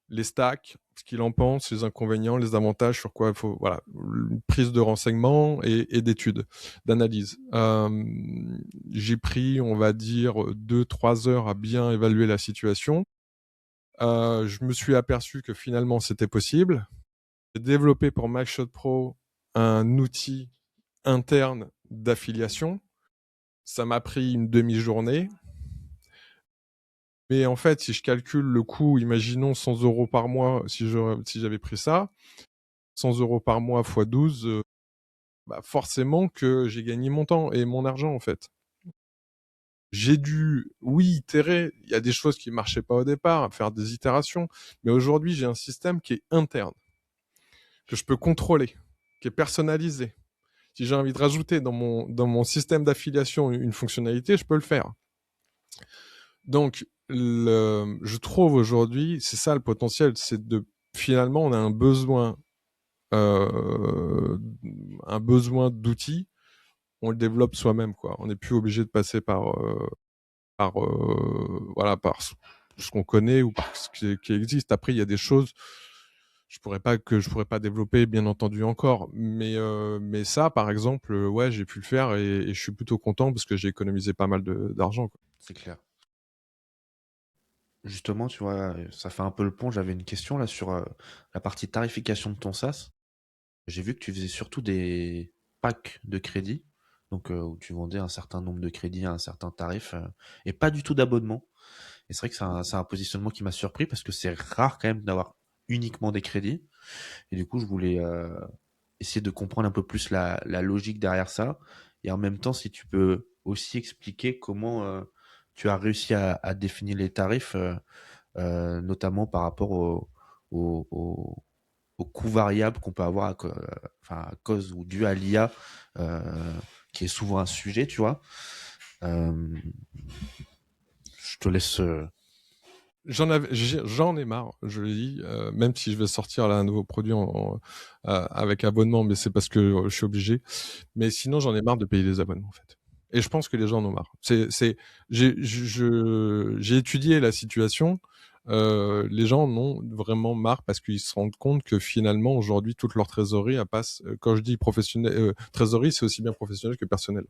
les stacks, ce qu'il en pense, les inconvénients, les avantages, sur quoi il faut, voilà, une prise de renseignements et d'études, d'analyse. J'ai pris, on va dire, 2-3 heures à bien évaluer la situation. Je me suis aperçu que finalement c'était possible. J'ai développé pour MacShot Pro un outil interne d'affiliation. Ça m'a pris une demi-journée. Mais en fait, si je calcule le coût, imaginons 100 euros par mois, si j'avais pris ça, 100 euros par mois fois 12, forcément que j'ai gagné mon temps et mon argent, en fait. J'ai dû, oui, itérer. Il y a des choses qui marchaient pas au départ, faire des itérations. Mais aujourd'hui, j'ai un système qui est interne, que je peux contrôler, qui est personnalisé. Si j'ai envie de rajouter dans mon système d'affiliation une fonctionnalité, je peux le faire. Donc, je trouve aujourd'hui, c'est ça le potentiel, c'est finalement, on a euh, un besoin d'outils, on le développe soi-même, quoi. On n'est plus obligé de passer voilà, par ce qu'on connaît ou par ce qui existe. Après, il y a des choses, je pourrais pas développer, bien entendu, encore. Mais ça, par exemple, ouais, j'ai pu le faire et je suis plutôt content parce que j'ai économisé pas mal d'argent, quoi. C'est clair. Justement, tu vois, ça fait un peu le pont. J'avais une question là sur la partie tarification de ton SaaS. J'ai vu que tu faisais surtout des packs de crédits, donc où tu vendais un certain nombre de crédits à un certain tarif, et pas du tout d'abonnement. Et c'est vrai que c'est un positionnement qui m'a surpris parce que c'est rare quand même d'avoir uniquement des crédits. Et du coup, je voulais essayer de comprendre un peu plus la logique derrière ça. Et en même temps, si tu peux aussi expliquer comment tu as réussi à définir les tarifs, notamment par rapport au, au, au coût variable qu'on peut avoir enfin, à cause ou dû à l'IA, qui est souvent un sujet, tu vois. Euh, je te laisse. J'en ai marre, je le dis, même si je vais sortir là un nouveau produit avec abonnement, mais c'est parce que je suis obligé. Mais sinon, j'en ai marre de payer des abonnements, en fait. Et je pense que les gens en ont marre. J'ai étudié la situation. Les gens en ont vraiment marre parce qu'ils se rendent compte que finalement, aujourd'hui, toute leur trésorerie, elle passe, quand je dis professionnel, trésorerie, c'est aussi bien professionnel que personnel.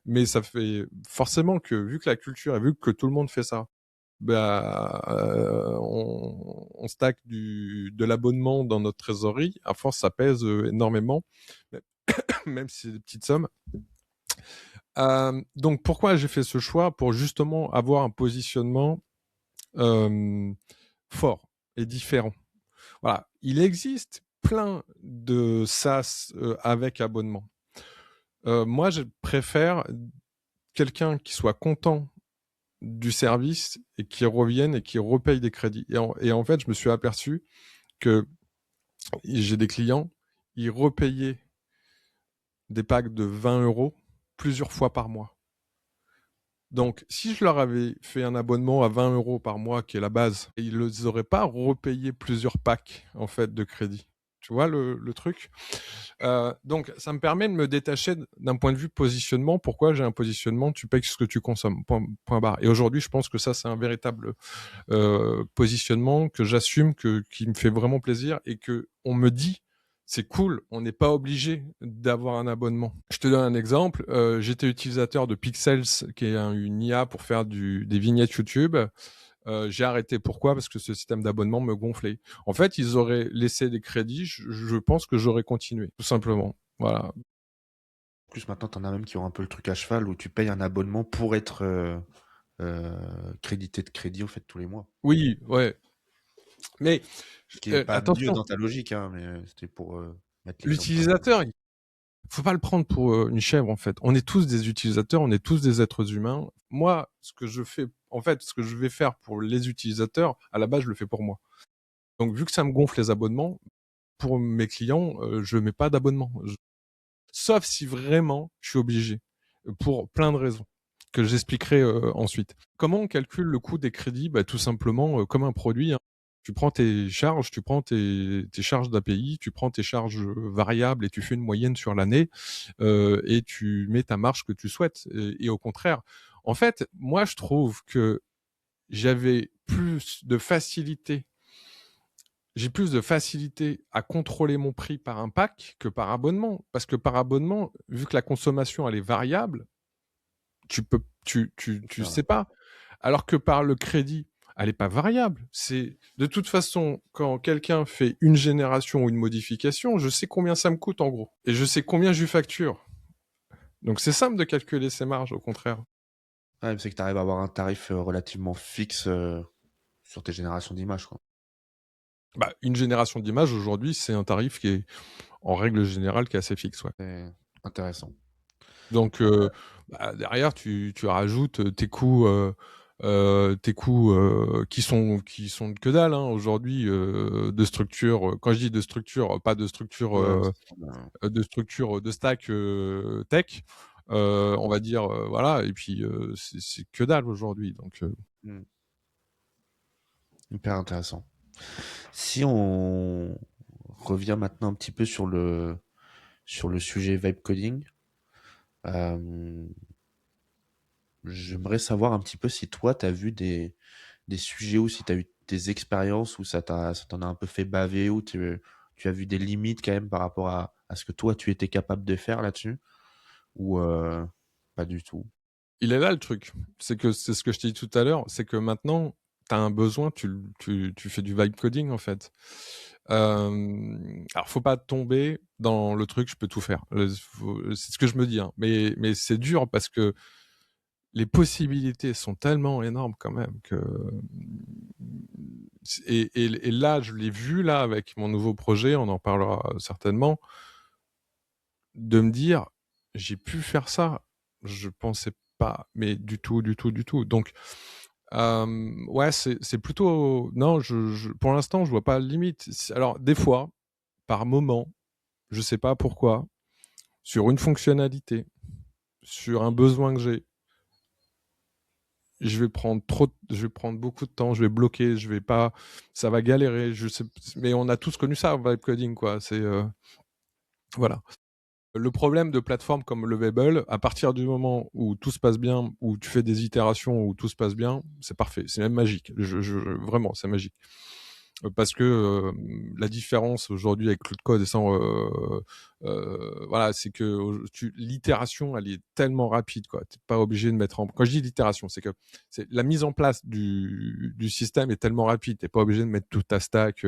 Mais ça fait forcément que, vu que la culture et vu que tout le monde fait ça, bah, on stack de l'abonnement dans notre trésorerie. À force, ça pèse énormément, même si c'est des petites sommes. Donc, pourquoi j'ai fait ce choix? Pour justement avoir un positionnement fort et différent. Voilà. Il existe plein de SaaS avec abonnement. Moi, je préfère quelqu'un qui soit content du service et qui revienne et qui repaye des crédits. Et en fait, je me suis aperçu que j'ai des clients, ils repayaient des packs de 20 euros plusieurs fois par mois. Donc, si je leur avais fait un abonnement à 20 euros par mois, qui est la base, ils ne auraient pas repayé plusieurs packs en fait de crédit. Tu vois le truc. Donc, ça me permet de me détacher d'un point de vue positionnement. Pourquoi j'ai un positionnement? Tu payes ce que tu consommes. Point barre. Et aujourd'hui, je pense que ça, c'est un véritable positionnement que j'assume, qui me fait vraiment plaisir et que on me dit c'est cool, on n'est pas obligé d'avoir un abonnement. Je te donne un exemple. J'étais utilisateur de Pixels, qui est une IA pour faire des vignettes YouTube. J'ai arrêté. Pourquoi? Parce que ce système d'abonnement me gonflait. En fait, ils auraient laissé des crédits. Je pense que j'aurais continué, tout simplement. Voilà. En plus, maintenant, t'en as même qui ont un peu le truc à cheval où tu payes un abonnement pour être crédité de crédit au fait tous les mois. Oui, ouais. Mais Ce qui est pas mieux attention, dans ta logique, hein, mais c'était pour mettre l'exemple comme ça. l'utilisateur, faut pas le prendre pour une chèvre, en fait. On est tous des utilisateurs, on est tous des êtres humains. Moi, ce que je fais, en fait, ce que je vais faire pour les utilisateurs, à la base, je le fais pour moi. Donc, vu que ça me gonfle les abonnements, pour mes clients, je mets pas d'abonnement. Sauf si vraiment je suis obligé, pour plein de raisons que j'expliquerai ensuite. Comment on calcule le coût des crédits? Bah, tout simplement comme un produit, hein. Tu prends tes charges, tu prends tes charges d'API, tu prends tes charges variables et tu fais une moyenne sur l'année et tu mets ta marge que tu souhaites. Et au contraire, en fait, moi je trouve que j'avais plus de facilité j'ai plus de facilité à contrôler mon prix par un pack que par abonnement. Parce que par abonnement, vu que la consommation elle est variable, tu C'est vrai. sais pas. Alors que par le crédit, elle est pas variable. C'est de toute façon, quand quelqu'un fait une génération ou une modification, je sais combien ça me coûte en gros. Et je sais combien je lui facture. Donc c'est simple de calculer ses marges, au contraire. Ouais, mais c'est que tu arrives à avoir un tarif relativement fixe sur tes générations d'images, quoi. Bah, une génération d'images aujourd'hui, c'est un tarif qui est en règle générale qui est assez fixe, ouais. C'est intéressant. Donc bah, derrière, tu rajoutes tes coûts qui sont que dalle hein, aujourd'hui de structure. Quand je dis de structure, pas de structure Ouais, de stack tech. On va dire voilà. Et puis c'est que dalle aujourd'hui. Donc hmm, hyper intéressant. Si on revient maintenant un petit peu sur le sujet vibe coding, euh, j'aimerais savoir un petit peu si toi, tu as vu des sujets ou si tu as eu tes expériences où ça t'en a un peu fait baver, où tu as vu des limites quand même par rapport à ce que toi tu étais capable de faire là-dessus, ou pas du tout? Il est là le truc, c'est ce que je t'ai dit tout à l'heure, c'est que maintenant, tu as un besoin, tu fais du vibe coding en fait. Alors faut pas tomber dans le truc, je peux tout faire. C'est ce que je me dis, hein. Mais c'est dur parce que les possibilités sont tellement énormes quand même que et là, je l'ai vu là avec mon nouveau projet, on en parlera certainement, de me dire j'ai pu faire ça. Je pensais pas, mais du tout, du tout, du tout. Donc ouais, c'est plutôt non. Pour l'instant, je vois pas de limite. Alors des fois, par moment, je sais pas pourquoi, sur une fonctionnalité, sur un besoin que j'ai, je vais prendre beaucoup de temps, je vais bloquer, je vais pas, ça va galérer, je sais, mais on a tous connu ça, vibe coding, quoi. C'est, voilà. Le problème de plateformes comme le Webull, à partir du moment où tout se passe bien, où tu fais des itérations, où tout se passe bien, c'est parfait. C'est même magique. Vraiment, c'est magique. Parce que la différence aujourd'hui avec Cloud Code et sans voilà, c'est que l'itération elle est tellement rapide, quoi. T'es pas obligé de mettre en, quand je dis l'itération, c'est que c'est la mise en place du système est tellement rapide, t'es pas obligé de mettre toute ta stack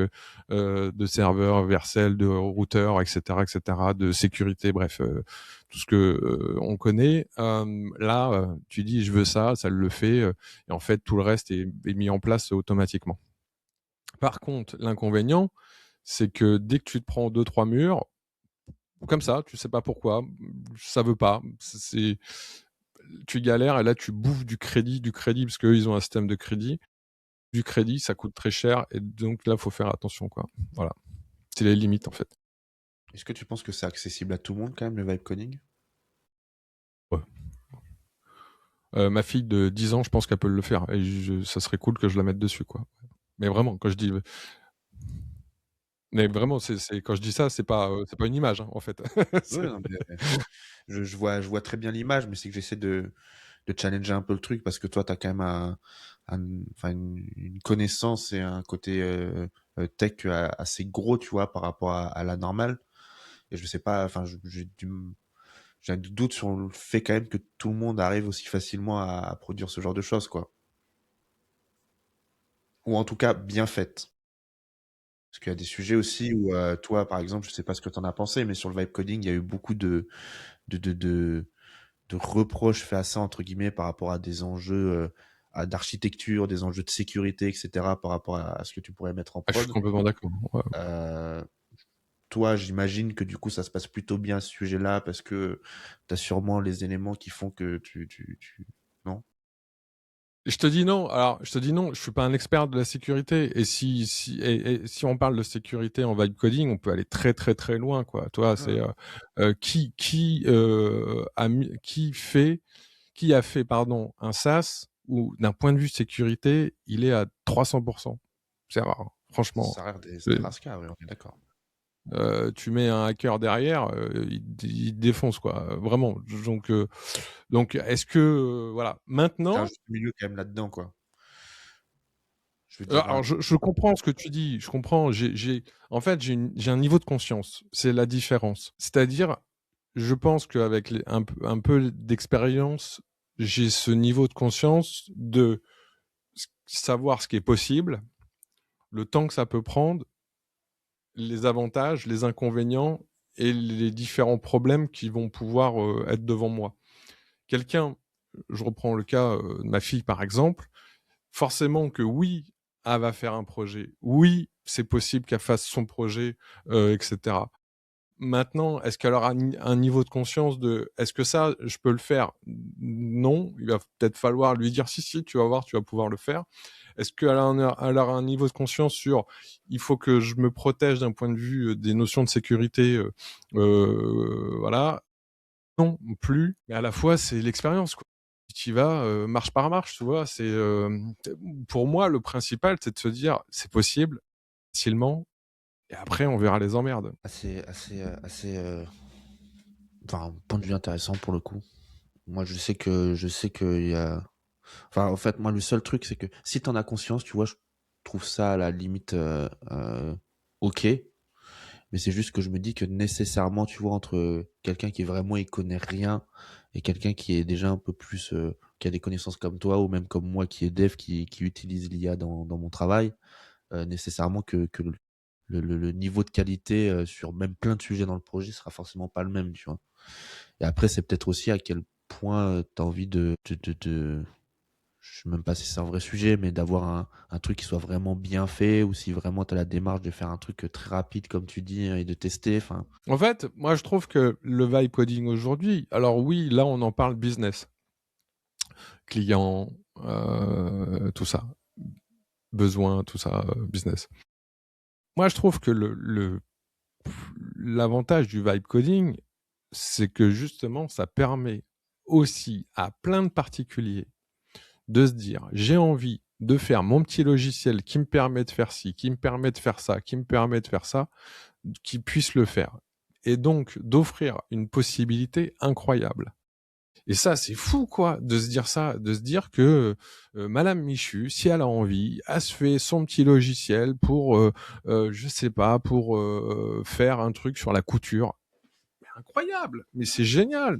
de serveurs, Vercel, de routeurs, etc., de sécurité, bref, tout ce que on connaît. Là, tu dis je veux ça, ça le fait, et en fait tout le reste est mis en place automatiquement. Par contre, l'inconvénient, c'est que dès que tu te prends 2-3 murs, comme ça, tu sais pas pourquoi, ça veut pas. Tu galères et là tu bouffes du crédit parce qu'eux ils ont un système de crédit. Du crédit, ça coûte très cher et donc là faut faire attention, quoi. Voilà, c'est les limites en fait. Est-ce que tu penses que c'est accessible à tout le monde quand même, le vibe coding? Ouais. Ma fille de 10 ans, je pense qu'elle peut le faire et ça serait cool que je la mette dessus, quoi. Mais vraiment, quand je dis, mais vraiment, quand je dis ça, c'est pas une image, hein, en fait. Ouais, C'est- non, mais je vois très bien l'image, mais c'est que j'essaie de challenger un peu le truc parce que toi, tu as quand même enfin, une connaissance et un côté tech assez gros, tu vois, par rapport à la normale. Et je sais pas, enfin, j'ai un doute sur le fait quand même que tout le monde arrive aussi facilement à produire ce genre de choses, quoi. Ou en tout cas, bien faites. Parce qu'il y a des sujets aussi où, toi, par exemple, je sais pas ce que tu en as pensé, mais sur le vibe coding, il y a eu beaucoup de, de, de, de reproches faits à ça, entre guillemets, par rapport à des enjeux d'architecture, des enjeux de sécurité, etc., par rapport à ce que tu pourrais mettre en Ah, je suis prod. complètement d'accord. Ouais. Euh, Toi, j'imagine que du coup, ça se passe plutôt bien à ce sujet-là parce que tu as sûrement les éléments qui font que Non? Je te dis non. Alors, je te dis non. Je suis pas un expert de la sécurité. Et et si on parle de sécurité en vibe coding, on peut aller très très très loin, quoi. Toi, c'est Ouais. qui a fait pardon un SaaS où d'un point de vue sécurité, il est à 300%. C'est rare, hein, franchement. Ça a l'air ça a l'air rasca, ouais, on est d'accord. Tu mets un hacker derrière, il te défonce, quoi. Vraiment. Donc est-ce que voilà. C'est un Maintenant, juste milieu quand même là-dedans, quoi. Je veux dire, alors je comprends ce que tu dis. Je comprends. En fait, j'ai un niveau de conscience. C'est la différence. C'est-à-dire, je pense qu'avec un peu d'expérience, j'ai ce niveau de conscience de savoir ce qui est possible, le temps que ça peut prendre, les avantages, les inconvénients et les différents problèmes qui vont pouvoir être devant moi. Quelqu'un, je reprends le cas de ma fille par exemple, forcément que oui, elle va faire un projet. Oui, c'est possible qu'elle fasse son projet, etc. Maintenant, est-ce qu'elle aura un niveau de conscience de est-ce que ça, je peux le faire? Non, il va peut-être falloir lui dire si, si, tu vas voir, tu vas pouvoir le faire. Est-ce qu'elle a elle aura un niveau de conscience sur il faut que je me protège d'un point de vue des notions de sécurité, voilà. Non, plus. Mais à la fois, c'est l'expérience, quoi. Tu y vas marche par marche, tu vois. Pour moi, le principal, c'est de se dire c'est possible, facilement, et après, on verra les emmerdes. enfin, un point de vue intéressant pour le coup. Moi, je sais que il y a, enfin, en fait, moi, le seul truc, c'est que si t'en as conscience, tu vois, je trouve ça à la limite ok. Mais c'est juste que je me dis que nécessairement, tu vois, entre quelqu'un qui vraiment y connaît rien et quelqu'un qui est déjà un peu plus, qui a des connaissances comme toi ou même comme moi qui est dev, qui utilise l'IA dans mon travail, nécessairement que le niveau de qualité sur même plein de sujets dans le projet sera forcément pas le même, tu vois. Et après, c'est peut-être aussi à quel point tu as envie je sais même pas si c'est un vrai sujet, mais d'avoir un truc qui soit vraiment bien fait ou si vraiment tu as la démarche de faire un truc très rapide, comme tu dis, et de tester. Enfin, En fait, moi, je trouve que le vibe coding aujourd'hui, alors oui, là, on en parle business, client, tout ça, besoin, tout ça, business. Moi, je trouve que l'avantage du vibe coding, c'est que justement, ça permet aussi à plein de particuliers de se dire, j'ai envie de faire mon petit logiciel qui me permet de faire ci, qui me permet de faire ça, qui me permet de faire ça, qui puisse le faire. Et donc, d'offrir une possibilité incroyable. Et ça, c'est fou, quoi, de se dire ça, de se dire que Madame Michu, si elle a envie, elle se fait son petit logiciel pour, je sais pas, pour faire un truc sur la couture. Mais incroyable, mais c'est génial,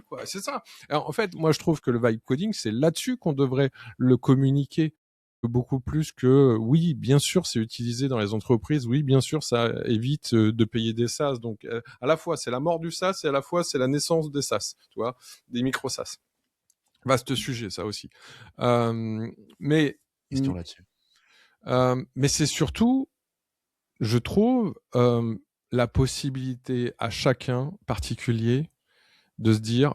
quoi. C'est ça. Alors, en fait, moi, je trouve que le vibe coding, c'est là-dessus qu'on devrait le communiquer beaucoup plus que oui, bien sûr, c'est utilisé dans les entreprises. Oui, bien sûr, ça évite de payer des SaaS. Donc, à la fois, c'est la mort du SaaS et à la fois, c'est la naissance des SaaS, tu vois, des micro SaaS. Vaste sujet, ça aussi. Euh, mais question là-dessus. mais c'est surtout, je trouve, la possibilité à chacun particulier de se dire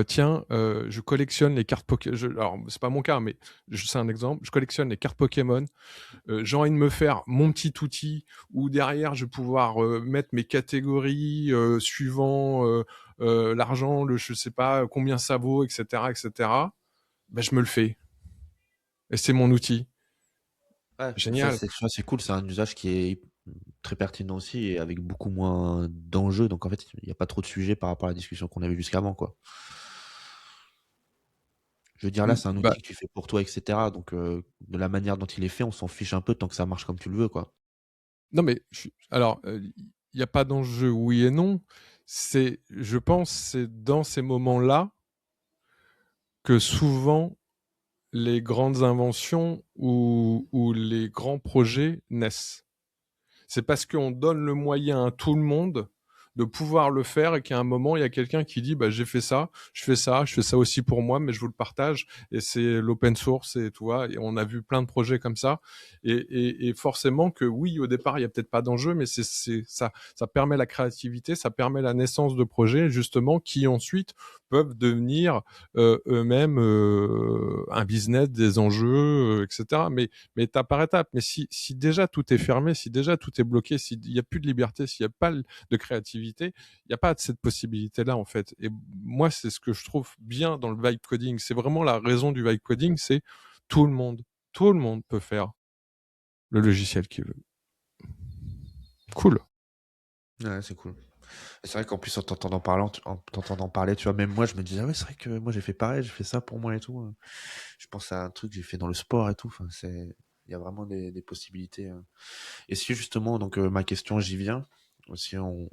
tiens, je collectionne les cartes Pokémon. Alors, c'est pas mon cas, mais c'est un exemple. Je collectionne les cartes Pokémon. J'ai envie de me faire mon petit outil où derrière, je vais pouvoir mettre mes catégories suivant l'argent, je sais pas combien ça vaut, etc., etc. Ben, je me le fais. Et c'est mon outil. Ouais, ça Génial. c'est cool, c'est un usage qui est très pertinent aussi et avec beaucoup moins d'enjeux. Donc en fait, il n'y a pas trop de sujets par rapport à la discussion qu'on avait jusqu'avant, quoi. Je veux dire, là, c'est un Bah, outil que tu fais pour toi, etc. Donc de la manière dont il est fait, on s'en fiche un peu tant que ça marche comme tu le veux, quoi. non, mais alors, il n'y a pas d'enjeu, oui et non. Je pense, c'est dans ces moments-là que souvent les grandes inventions ou les grands projets naissent. C'est parce qu'on donne le moyen à tout le monde de pouvoir le faire et qu'à un moment, il y a quelqu'un qui dit bah, j'ai fait ça, je fais ça aussi pour moi, mais je vous le partage. Et c'est l'open source et tu vois, et on a vu plein de projets comme ça. Et forcément que oui, au départ, il y a peut-être pas d'enjeu, mais ça permet la créativité, ça permet la naissance de projets justement qui ensuite peuvent devenir eux-mêmes un business, des enjeux, etc. Mais étape par étape. Mais si déjà tout est fermé, si déjà tout est bloqué, s'il n'y a plus de liberté, s'il n'y a pas de créativité, il n'y a pas de cette possibilité-là, en fait. Et moi, c'est ce que je trouve bien dans le vibe coding. C'est vraiment la raison du vibe coding, c'est tout tout le monde peut faire le logiciel qu'il veut. Cool. Ouais, c'est cool. C'est vrai qu'en plus, en t'entendant parler, tu vois, même moi, je me disais, ah ouais, c'est vrai que moi, j'ai fait pareil, j'ai fait ça pour moi et tout. Je pense à un truc que j'ai fait dans le sport et tout. Enfin, il y a vraiment des possibilités. Et si justement, donc ma question, j'y viens. Si on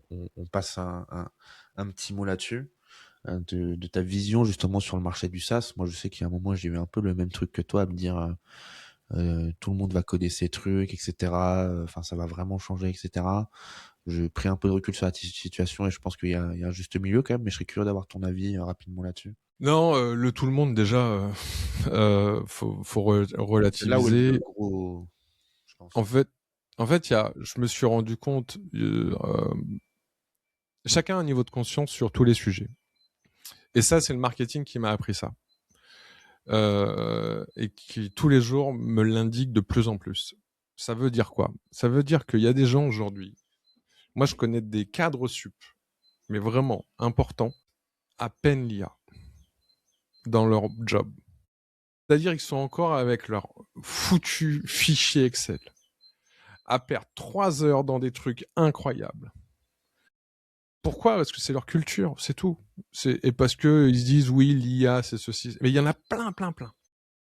passe un petit mot là-dessus, de ta vision justement sur le marché du SaaS. Moi, je sais qu'il y a un moment, j'ai eu un peu le même truc que toi, à me dire, tout le monde va coder ses trucs, etc. Enfin, ça va vraiment changer, etc. J'ai pris un peu de recul sur la situation et je pense qu'il y a un juste milieu quand même, mais je serais curieux d'avoir ton avis rapidement là-dessus. Non, le tout le monde, déjà, faut C'est là où est le relativiser. gros, je pense. En fait, je me suis rendu compte, chacun a un niveau de conscience sur tous les sujets. Et ça, c'est le marketing qui m'a appris ça. Et qui, tous les jours, me l'indique de plus en plus. Ça veut dire quoi? Ça veut dire qu'il y a des gens aujourd'hui, moi je connais des cadres sup, mais vraiment importants, à peine l'IA dans leur job. C'est-à-dire qu'ils sont encore avec leur foutu fichier Excel, à perdre 3 heures dans des trucs incroyables. Pourquoi? Parce que c'est leur culture, c'est tout. Et parce qu'ils se disent, oui, l'IA, c'est ceci. Mais il y en a plein, plein, plein.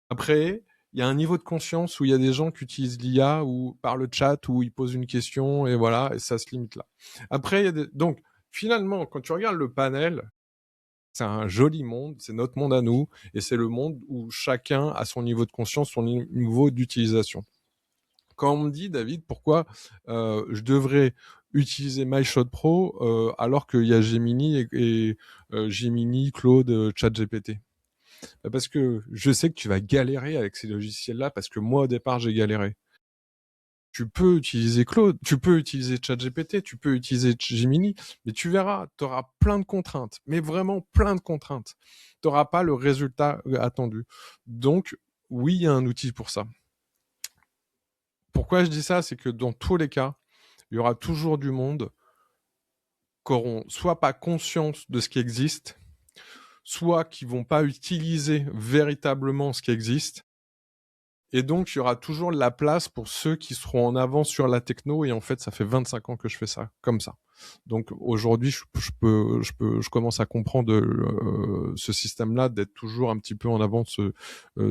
Après, il y a un niveau de conscience où il y a des gens qui utilisent l'IA ou par le chat où ils posent une question et voilà, et ça se limite là. Après, il y a donc finalement, quand tu regardes le panel, c'est un joli monde, c'est notre monde à nous, et c'est le monde où chacun a son niveau de conscience, son niveau d'utilisation. Quand on me dit, David, pourquoi je devrais utiliser MyShot Pro alors qu'il y a Gemini et Gemini, Claude, ChatGPT, parce que je sais que tu vas galérer avec ces logiciels-là, parce que moi, au départ, j'ai galéré. Tu peux utiliser Claude, tu peux utiliser ChatGPT, tu peux utiliser Gemini, mais tu verras, tu auras plein de contraintes, mais vraiment plein de contraintes. Tu n'auras pas le résultat attendu. Donc, oui, il y a un outil pour ça. Pourquoi je dis ça? C'est que dans tous les cas, il y aura toujours du monde qui n'auront soit pas conscience de ce qui existe, soit qui vont pas utiliser véritablement ce qui existe. Et donc, il y aura toujours de la place pour ceux qui seront en avance sur la techno. Et en fait, ça fait 25 ans que je fais ça, comme ça. Donc, aujourd'hui, je commence à comprendre ce système-là, d'être toujours un petit peu en avance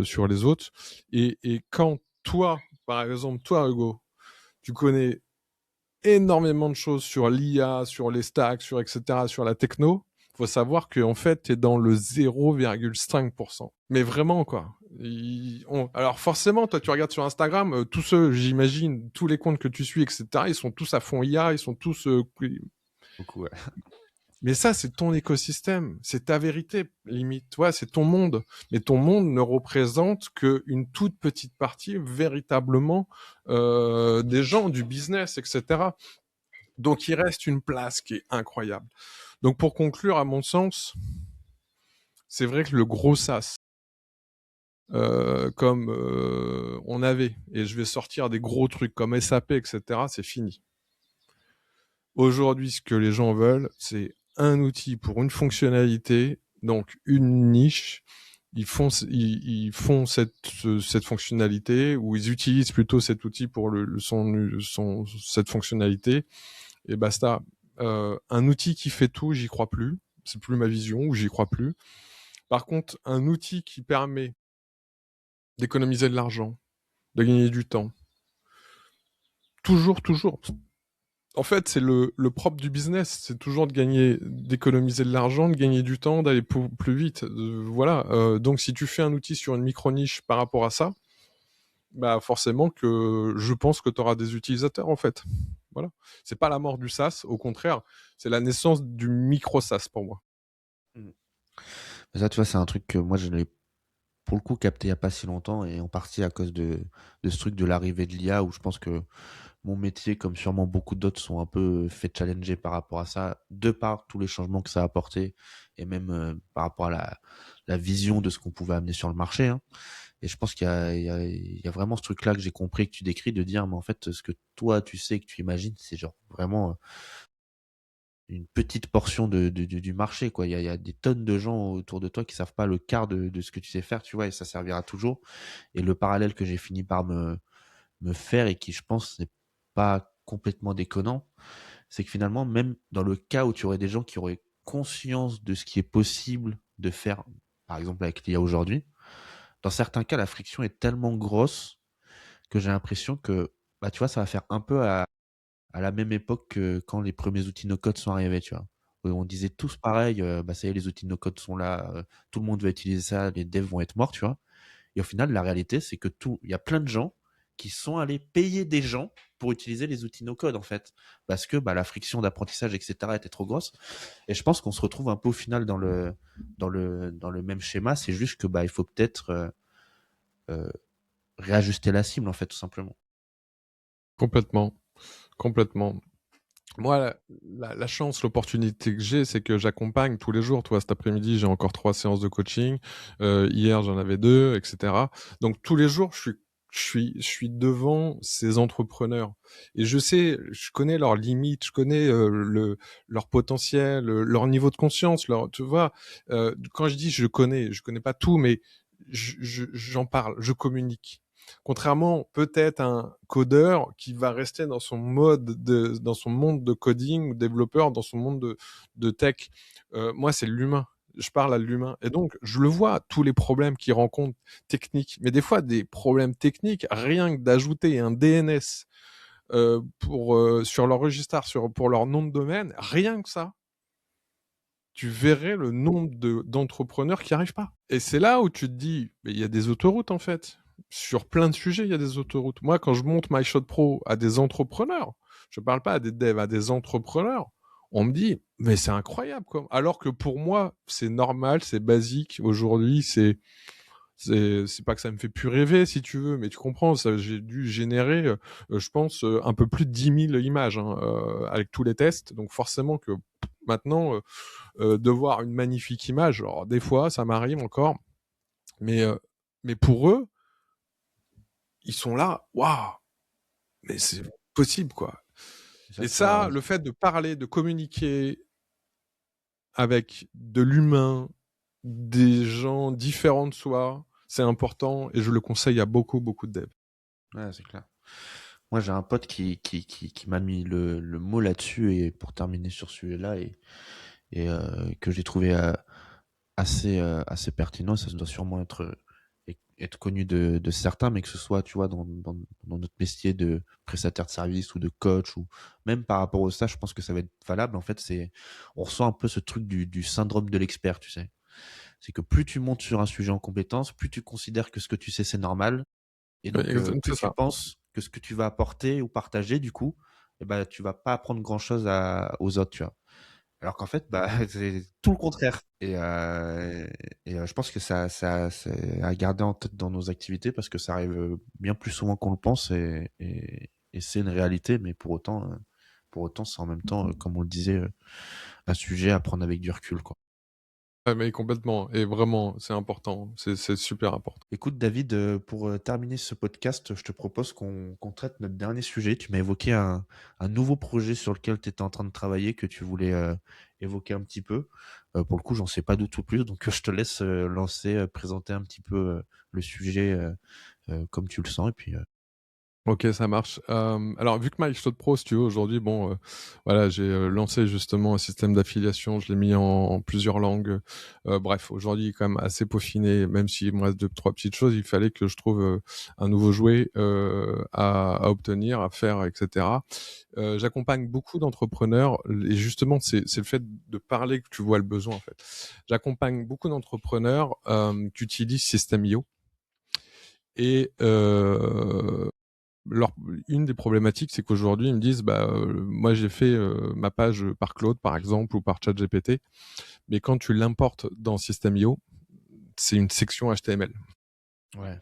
sur les autres. Et quand toi, par exemple, toi, Hugo, tu connais énormément de choses sur l'IA, sur les stacks, sur etc., sur la techno, faut savoir qu'en fait, tu es dans le 0,5%. Mais vraiment, quoi. Alors forcément, toi, tu regardes sur Instagram, tous ceux, j'imagine, tous les comptes que tu suis, etc., ils sont tous à fond IA, ils sont tous... Beaucoup, ouais. Mais ça, c'est ton écosystème, c'est ta vérité, limite. Ouais, c'est ton monde. Mais ton monde ne représente qu'une toute petite partie, véritablement, des gens, du business, etc. Donc, il reste une place qui est incroyable. Donc, pour conclure, à mon sens, c'est vrai que le gros SaaS, comme on avait, et je vais sortir des gros trucs comme SAP, etc., c'est fini. Aujourd'hui, ce que les gens veulent, c'est un outil pour une fonctionnalité, donc une niche. Ils font cette fonctionnalité, ou ils utilisent plutôt cet outil pour cette fonctionnalité, et basta. Un outil qui fait tout, j'y crois plus. C'est plus ma vision, ou j'y crois plus. Par contre, un outil qui permet d'économiser de l'argent, de gagner du temps, toujours. En fait, c'est le propre du business, c'est toujours d'économiser de l'argent, de gagner du temps, d'aller plus vite. Voilà. Donc, si tu fais un outil sur une micro-niche par rapport à ça, bah forcément que je pense que tu auras des utilisateurs, en fait. Voilà. C'est pas la mort du SaaS, au contraire, c'est la naissance du micro-SaaS pour moi. Mm. Ça, tu vois, c'est un truc que moi, je l'ai pour le coup capté il n'y a pas si longtemps, et en partie à cause de ce truc de l'arrivée de l'IA, où je pense que mon métier, comme sûrement beaucoup d'autres, sont un peu fait challenger par rapport à ça, de par tous les changements que ça a apporté, et même par rapport à la vision de ce qu'on pouvait amener sur le marché, hein. Et je pense qu'il y a vraiment ce truc-là que j'ai compris, que tu décris, de dire, mais en fait, ce que toi, tu sais, que tu imagines, c'est genre vraiment une petite portion du marché, quoi. Il y a des tonnes de gens autour de toi qui savent pas le quart de ce que tu sais faire, tu vois, et ça servira toujours. Et le parallèle que j'ai fini par me faire, et qui, je pense, n'est pas complètement déconnant, c'est que finalement, même dans le cas où tu aurais des gens qui auraient conscience de ce qui est possible de faire, par exemple avec l'IA aujourd'hui, dans certains cas, la friction est tellement grosse que j'ai l'impression que, bah, tu vois, ça va faire un peu à la même époque que quand les premiers outils no-code sont arrivés, tu vois. On disait tous pareil, bah ça y est, les outils no-code sont là, tout le monde va utiliser ça, les devs vont être morts, tu vois. Et au final, la réalité, c'est que il y a plein de gens qui sont allés payer des gens pour utiliser les outils no-code, en fait, parce que bah, la friction d'apprentissage, etc., était trop grosse. Et je pense qu'on se retrouve un peu au final dans le même schéma. C'est juste que bah, il faut peut-être euh, réajuster la cible, en fait, tout simplement. Complètement. Complètement. Moi, la chance, l'opportunité que j'ai, c'est que j'accompagne tous les jours. Toi, cet après-midi, j'ai encore 3 séances de coaching. Hier, j'en avais 2, etc. Donc, tous les jours, je suis devant ces entrepreneurs. Et je sais, je connais leurs limites, je connais leur potentiel, leur niveau de conscience. Tu vois, quand je dis je connais pas tout, mais j'en parle, je communique. Contrairement peut-être à un codeur qui va rester dans son dans son monde de coding, ou développeur, dans son monde de tech. Moi, c'est l'humain. je parle à l'humain. Et donc, je le vois, tous les problèmes qu'ils rencontrent techniques. Mais des fois, des problèmes techniques, rien que d'ajouter un DNS sur leur registre, pour leur nom de domaine, rien que ça, tu verrais le nombre d'entrepreneurs qui n'y arrivent pas. Et c'est là où tu te dis, mais il y a des autoroutes en fait. Sur plein de sujets, il y a des autoroutes. Moi, quand je monte MyShot Pro à des entrepreneurs, je ne parle pas à des devs, à des entrepreneurs, on me dit, mais c'est incroyable quoi. Alors que pour moi, c'est normal, c'est basique. Aujourd'hui, c'est pas que ça me fait plus rêver si tu veux, mais tu comprends, j'ai dû générer, je pense, un peu plus de 10 000 images hein, avec tous les tests. Donc forcément que maintenant, de voir une magnifique image, alors des fois ça m'arrive encore, mais pour eux, ils sont là, waouh, mais c'est possible quoi. Ça, Et ça, le fait de parler, de communiquer avec de l'humain, des gens différents de soi, c'est important et je le conseille à beaucoup, beaucoup de devs. ouais, c'est clair. Moi, j'ai un pote qui m'a mis le mot là-dessus et pour terminer sur ce sujet-là que j'ai trouvé assez pertinent. Ça doit sûrement être connu de certains, mais que ce soit, tu vois, dans notre métier de prestataire de service ou de coach ou même par rapport au stage, je pense que ça va être valable. En fait, on ressent un peu ce truc du syndrome de l'expert, tu sais. C'est que plus tu montes sur un sujet en compétence, plus tu considères que ce que tu sais, c'est normal. Et donc, plus C'est tu ça. penses que ce que tu vas apporter ou partager, du coup, eh ben, tu vas pas apprendre grand-chose aux autres, tu vois. Alors qu'en fait, bah, c'est tout le contraire. Je pense que ça c'est à garder en tête dans nos activités parce que ça arrive bien plus souvent qu'on le pense et c'est une réalité, mais pour autant, c'est en même temps, comme on le disait, un sujet à prendre avec du recul, quoi. Ouais, mais complètement. Et vraiment, c'est important. C'est super important. Écoute, David, pour terminer ce podcast, je te propose qu'on traite notre dernier sujet. Tu m'as évoqué un nouveau projet sur lequel tu étais en train de travailler, que tu voulais évoquer un petit peu. Pour le coup, j'en sais pas du tout plus, donc je te laisse présenter un petit peu le sujet comme tu le sens. Et puis, Ok, ça marche. Alors, vu que MyShot Pro, si tu veux, aujourd'hui, bon, voilà, j'ai lancé justement un système d'affiliation, je l'ai mis en plusieurs langues. Bref, aujourd'hui, il est quand même assez peaufiné, même s'il me reste deux, trois petites choses, il fallait que je trouve un nouveau jouet à obtenir, à faire, etc. J'accompagne beaucoup d'entrepreneurs, et justement, c'est le fait de parler que tu vois le besoin, en fait. J'accompagne beaucoup d'entrepreneurs qui utilisent System.io. Et leur, une des problématiques, c'est qu'aujourd'hui, ils me disent, moi, j'ai fait ma page par Claude, par exemple, ou par ChatGPT, mais quand tu l'importes dans System.io, c'est une section HTML. ouais.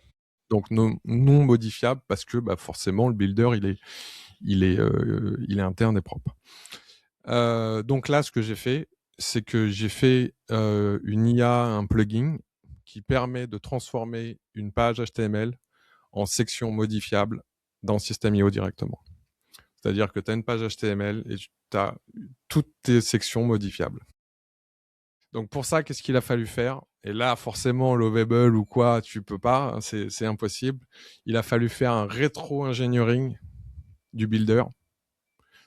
Donc non modifiable parce que forcément le builder il est interne et propre. Donc là, ce que j'ai fait, c'est que j'ai fait une IA, un plugin qui permet de transformer une page HTML en section modifiable dans System.io directement. C'est-à-dire que tu as une page HTML et tu as toutes tes sections modifiables. Donc pour ça, qu'est-ce qu'il a fallu faire? Et là, forcément, Lovable ou quoi, tu peux pas, c'est impossible. Il a fallu faire un rétro-engineering du builder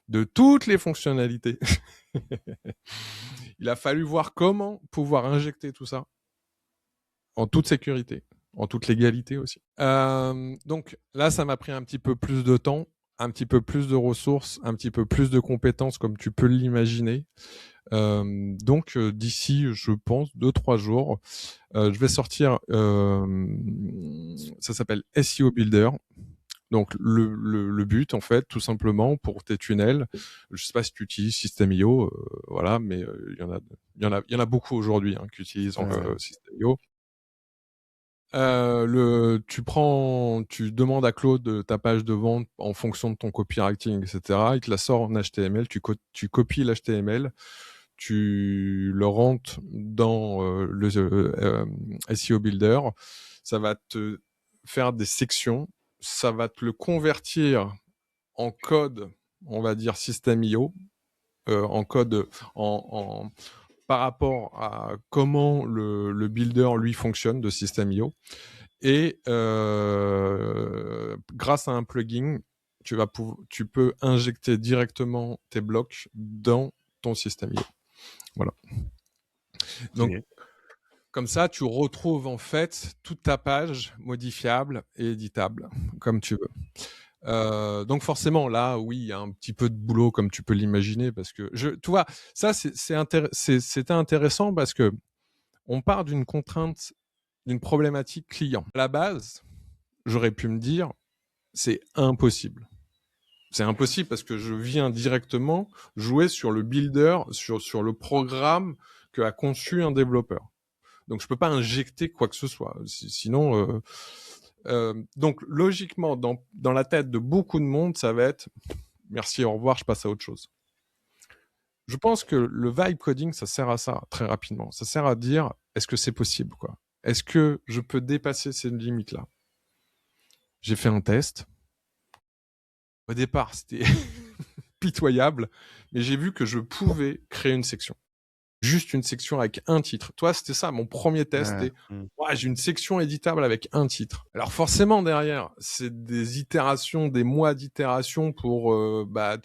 de toutes les fonctionnalités. Il a fallu voir comment pouvoir injecter tout ça en toute sécurité, en toute légalité aussi. Donc là, ça m'a pris un petit peu plus de temps, un petit peu plus de ressources, un petit peu plus de compétences, comme tu peux l'imaginer. Donc d'ici, je pense, 2-3 jours, je vais sortir, ça s'appelle SEO Builder. Donc le but, en fait, tout simplement, pour tes tunnels, je sais pas si tu utilises System.io, voilà, mais il y en a beaucoup aujourd'hui hein, qui utilisent System.io. Tu demandes à Claude ta page de vente en fonction de ton copywriting, etc. Il te la sort en HTML, tu copies l'HTML, tu le rentres dans le SEO Builder, ça va te faire des sections, ça va te le convertir en code, on va dire System.io, en code par rapport à comment le builder lui fonctionne de System.io. Et grâce à un plugin, tu peux injecter directement tes blocs dans ton System.io. Voilà. Donc, Stylé. Comme ça, tu retrouves en fait toute ta page modifiable et éditable, comme tu veux. Donc forcément, là, oui, il y a un petit peu de boulot, comme tu peux l'imaginer, parce que tu vois, ça, c'était intéressant parce que on part d'une contrainte, d'une problématique client. À la base, j'aurais pu me dire, c'est impossible. C'est impossible parce que je viens directement jouer sur le builder, sur le programme que a conçu un développeur. Donc je peux pas injecter quoi que ce soit. Sinon, donc logiquement, dans la tête de beaucoup de monde, ça va être merci, au revoir, je passe à autre chose. Je pense que le vibe coding, ça sert à ça très rapidement. Ça sert à dire est-ce que c'est possible, quoi. Est-ce que je peux dépasser ces limites-là? J'ai fait un test. Au départ, c'était pitoyable, mais j'ai vu que je pouvais créer une section. Juste une section avec un titre. Toi, c'était ça, mon premier test, Ouais. c'était ouais, j'ai une section éditable avec un titre. Alors forcément, derrière, c'est des itérations, des mois d'itération pour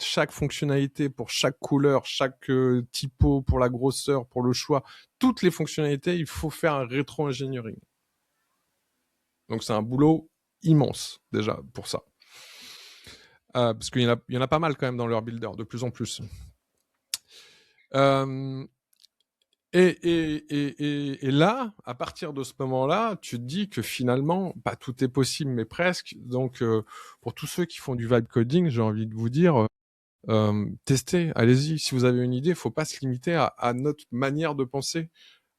chaque fonctionnalité, pour chaque couleur, chaque typo, pour la grosseur, pour le choix. Toutes les fonctionnalités, il faut faire un rétro-engineering. Donc c'est un boulot immense, déjà, pour ça. Parce qu'il y en a pas mal quand même dans leur builder, de plus en plus. Et là, à partir de ce moment-là, tu te dis que finalement, pas tout est possible, mais presque. Donc, pour tous ceux qui font du vibe coding, j'ai envie de vous dire, testez, allez-y. Si vous avez une idée, faut pas se limiter à notre manière de penser.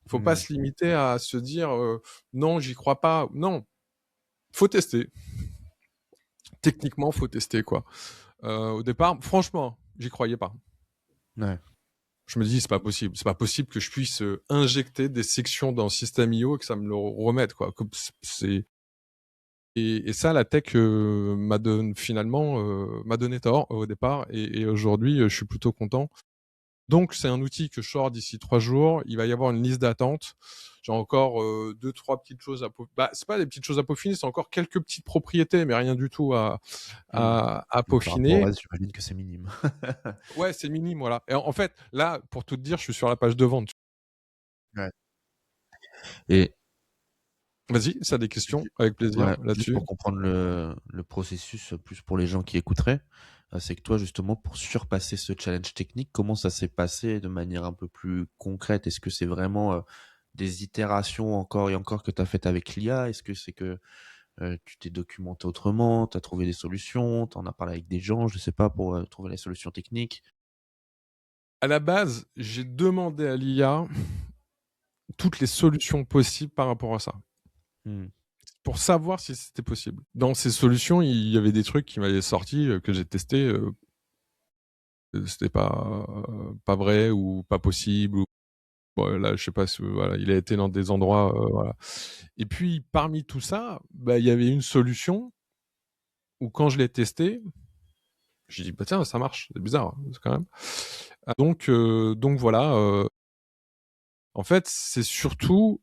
Faut pas se limiter à se dire non, j'y crois pas. Non, faut tester. Techniquement, faut tester quoi. Au départ, franchement, j'y croyais pas. Ouais. Je me dis c'est pas possible que je puisse injecter des sections dans System.io et que ça me le remette quoi. C'est et ça la tech m'a donné tort au départ et aujourd'hui je suis plutôt content. Donc c'est un outil que je sors d'ici 3 jours. Il va y avoir une liste d'attente. J'ai encore 2-3 petites choses à c'est pas des petites choses à peaufiner, c'est encore quelques petites propriétés, mais rien du tout à Par rapport au peaufiner. reste, j'imagine que c'est minime. Ouais, c'est minime, voilà. Et en fait, là, pour tout te dire, je suis sur la page de vente. Ouais. Et Vas-y, si t'as des questions, avec plaisir ouais, juste là-dessus. pour comprendre le processus, plus pour les gens qui écouteraient, c'est que toi, justement, pour surpasser ce challenge technique, comment ça s'est passé de manière un peu plus concrète? Est-ce que c'est vraiment des itérations encore et encore que tu as faites avec l'IA? Est-ce que c'est que tu t'es documenté autrement, tu as trouvé des solutions, tu en as parlé avec des gens, je sais pas, pour trouver les solutions techniques? À la base, j'ai demandé à l'IA toutes les solutions possibles par rapport à ça, Mmh. pour savoir si c'était possible. Dans ces solutions, il y avait des trucs qui m'avaient sorti, que j'ai testé, c'était pas vrai ou pas possible ou bon, là, je sais pas si voilà, il a été dans des endroits, voilà. Et puis parmi tout ça, il y avait une solution où quand je l'ai testé, j'ai dit: «Bah, tiens, ça marche, c'est bizarre, hein, quand même». Donc voilà, en fait, c'est surtout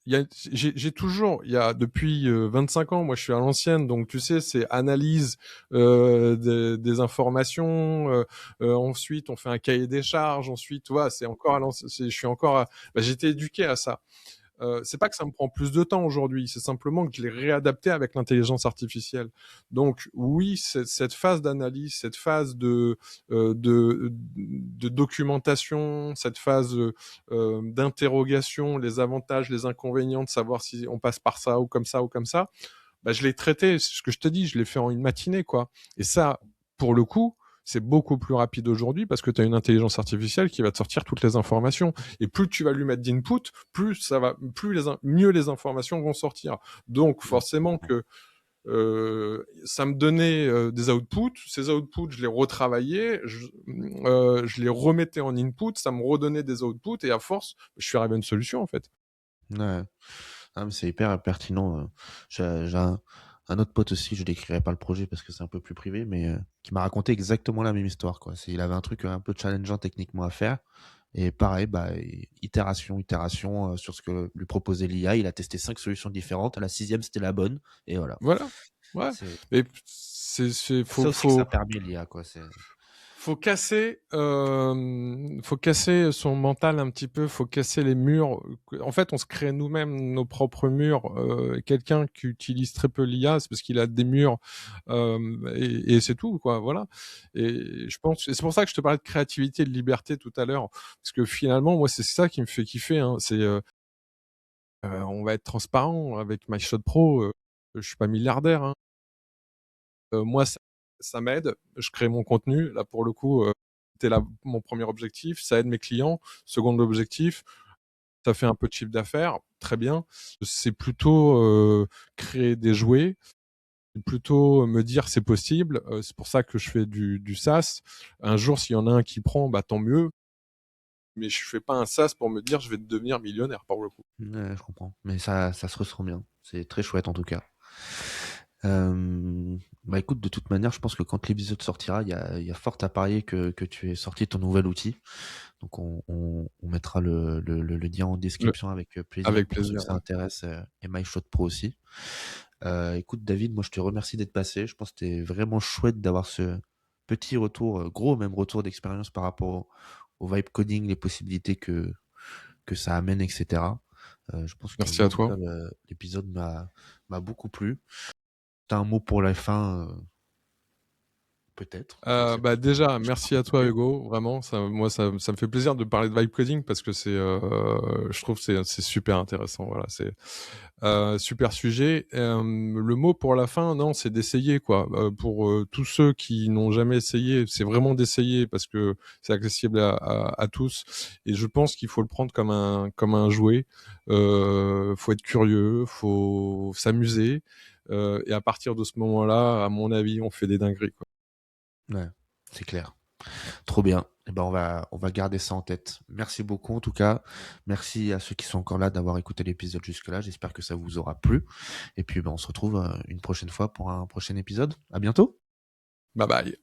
j'ai toujours, il y a depuis 25 ans, moi je suis à l'ancienne, donc tu sais, c'est analyse des informations. Ensuite, on fait un cahier des charges. Ensuite, tu vois, c'est encore à l'ancienne. Je suis encore, j'ai été éduqué à ça. C'est pas que ça me prend plus de temps aujourd'hui, c'est simplement que je l'ai réadapté avec l'intelligence artificielle. Donc oui, cette phase d'analyse, cette phase de documentation, cette phase d'interrogation, les avantages, les inconvénients, de savoir si on passe par ça ou comme ça ou comme ça, je l'ai traité, c'est ce que je te dis, je l'ai fait en une matinée, quoi. Et ça, pour le coup, c'est beaucoup plus rapide aujourd'hui parce que tu as une intelligence artificielle qui va te sortir toutes les informations. Et plus tu vas lui mettre d'input, mieux les informations vont sortir. Donc forcément que ça me donnait des outputs. Ces outputs, je les retravaillais, je les remettais en input, ça me redonnait des outputs et à force, je suis arrivé à une solution en fait. Ouais. Ah, mais c'est hyper pertinent. J'ai un autre pote aussi, je décrirai pas le projet parce que c'est un peu plus privé, mais qui m'a raconté exactement la même histoire, quoi. Il avait un truc un peu challengeant techniquement à faire. Et pareil, itération sur ce que lui proposait l'IA. Il a testé 5 solutions différentes. À la sixième, c'était la bonne. Et voilà. Voilà. Ouais. C'est Et ça aussi que ça permet l'IA, quoi. faut casser, faut casser son mental un petit peu, faut casser les murs. En fait, on se crée nous-mêmes nos propres murs. Quelqu'un qui utilise très peu l'IA, c'est parce qu'il a des murs et c'est tout, quoi. Voilà. Et je pense, et c'est pour ça que je te parlais de créativité, de liberté tout à l'heure, parce que finalement, moi, c'est ça qui me fait kiffer. Hein. On va être transparent avec MyShot Pro. Je suis pas milliardaire. Hein. Moi, ça m'aide. Je crée mon contenu. Là, pour le coup, c'était là mon premier objectif. Ça aide mes clients. Second objectif, ça fait un peu de chiffre d'affaires. Très bien. C'est plutôt créer des jouets. C'est plutôt me dire c'est possible. C'est pour ça que je fais du SaaS. Un jour, s'il y en a un qui prend, bah tant mieux. Mais je fais pas un SaaS pour me dire je vais devenir millionnaire, pour le coup. Ouais, je comprends. Mais ça se ressent bien. C'est très chouette en tout cas. Bah écoute, de toute manière, je pense que quand l'épisode sortira, il y a fort à parier que tu aies sorti ton nouvel outil. Donc on mettra le lien en Le- description avec plaisir Avec pour ceux plaisir. que ça Ouais. intéresse et MyShot Pro aussi. Écoute David, moi je te remercie d'être passé. Je pense que c'était vraiment chouette d'avoir ce petit retour, gros même retour d'expérience par rapport au vibe coding, les possibilités que ça amène, etc. Je pense que Merci moi à en tout toi. cas l'épisode m'a beaucoup plu. T'as un mot pour la fin, peut-être, je sais pas. Bah déjà, Je t'ai merci à toi coupé. Hugo. Vraiment, ça me fait plaisir de parler de vibe coding parce que je trouve que c'est super intéressant. Voilà, c'est super sujet. Le mot pour la fin, non, c'est d'essayer quoi. Pour tous ceux qui n'ont jamais essayé, c'est vraiment d'essayer parce que c'est accessible à tous. Et je pense qu'il faut le prendre comme un jouet. Faut être curieux, faut s'amuser. Et à partir de ce moment-là, à mon avis, on fait des dingueries, quoi. Ouais, c'est clair. Trop bien. Eh ben on va garder ça en tête. Merci beaucoup en tout cas. Merci à ceux qui sont encore là d'avoir écouté l'épisode jusque-là. J'espère que ça vous aura plu. Et puis ben, on se retrouve une prochaine fois pour un prochain épisode. À bientôt. Bye bye.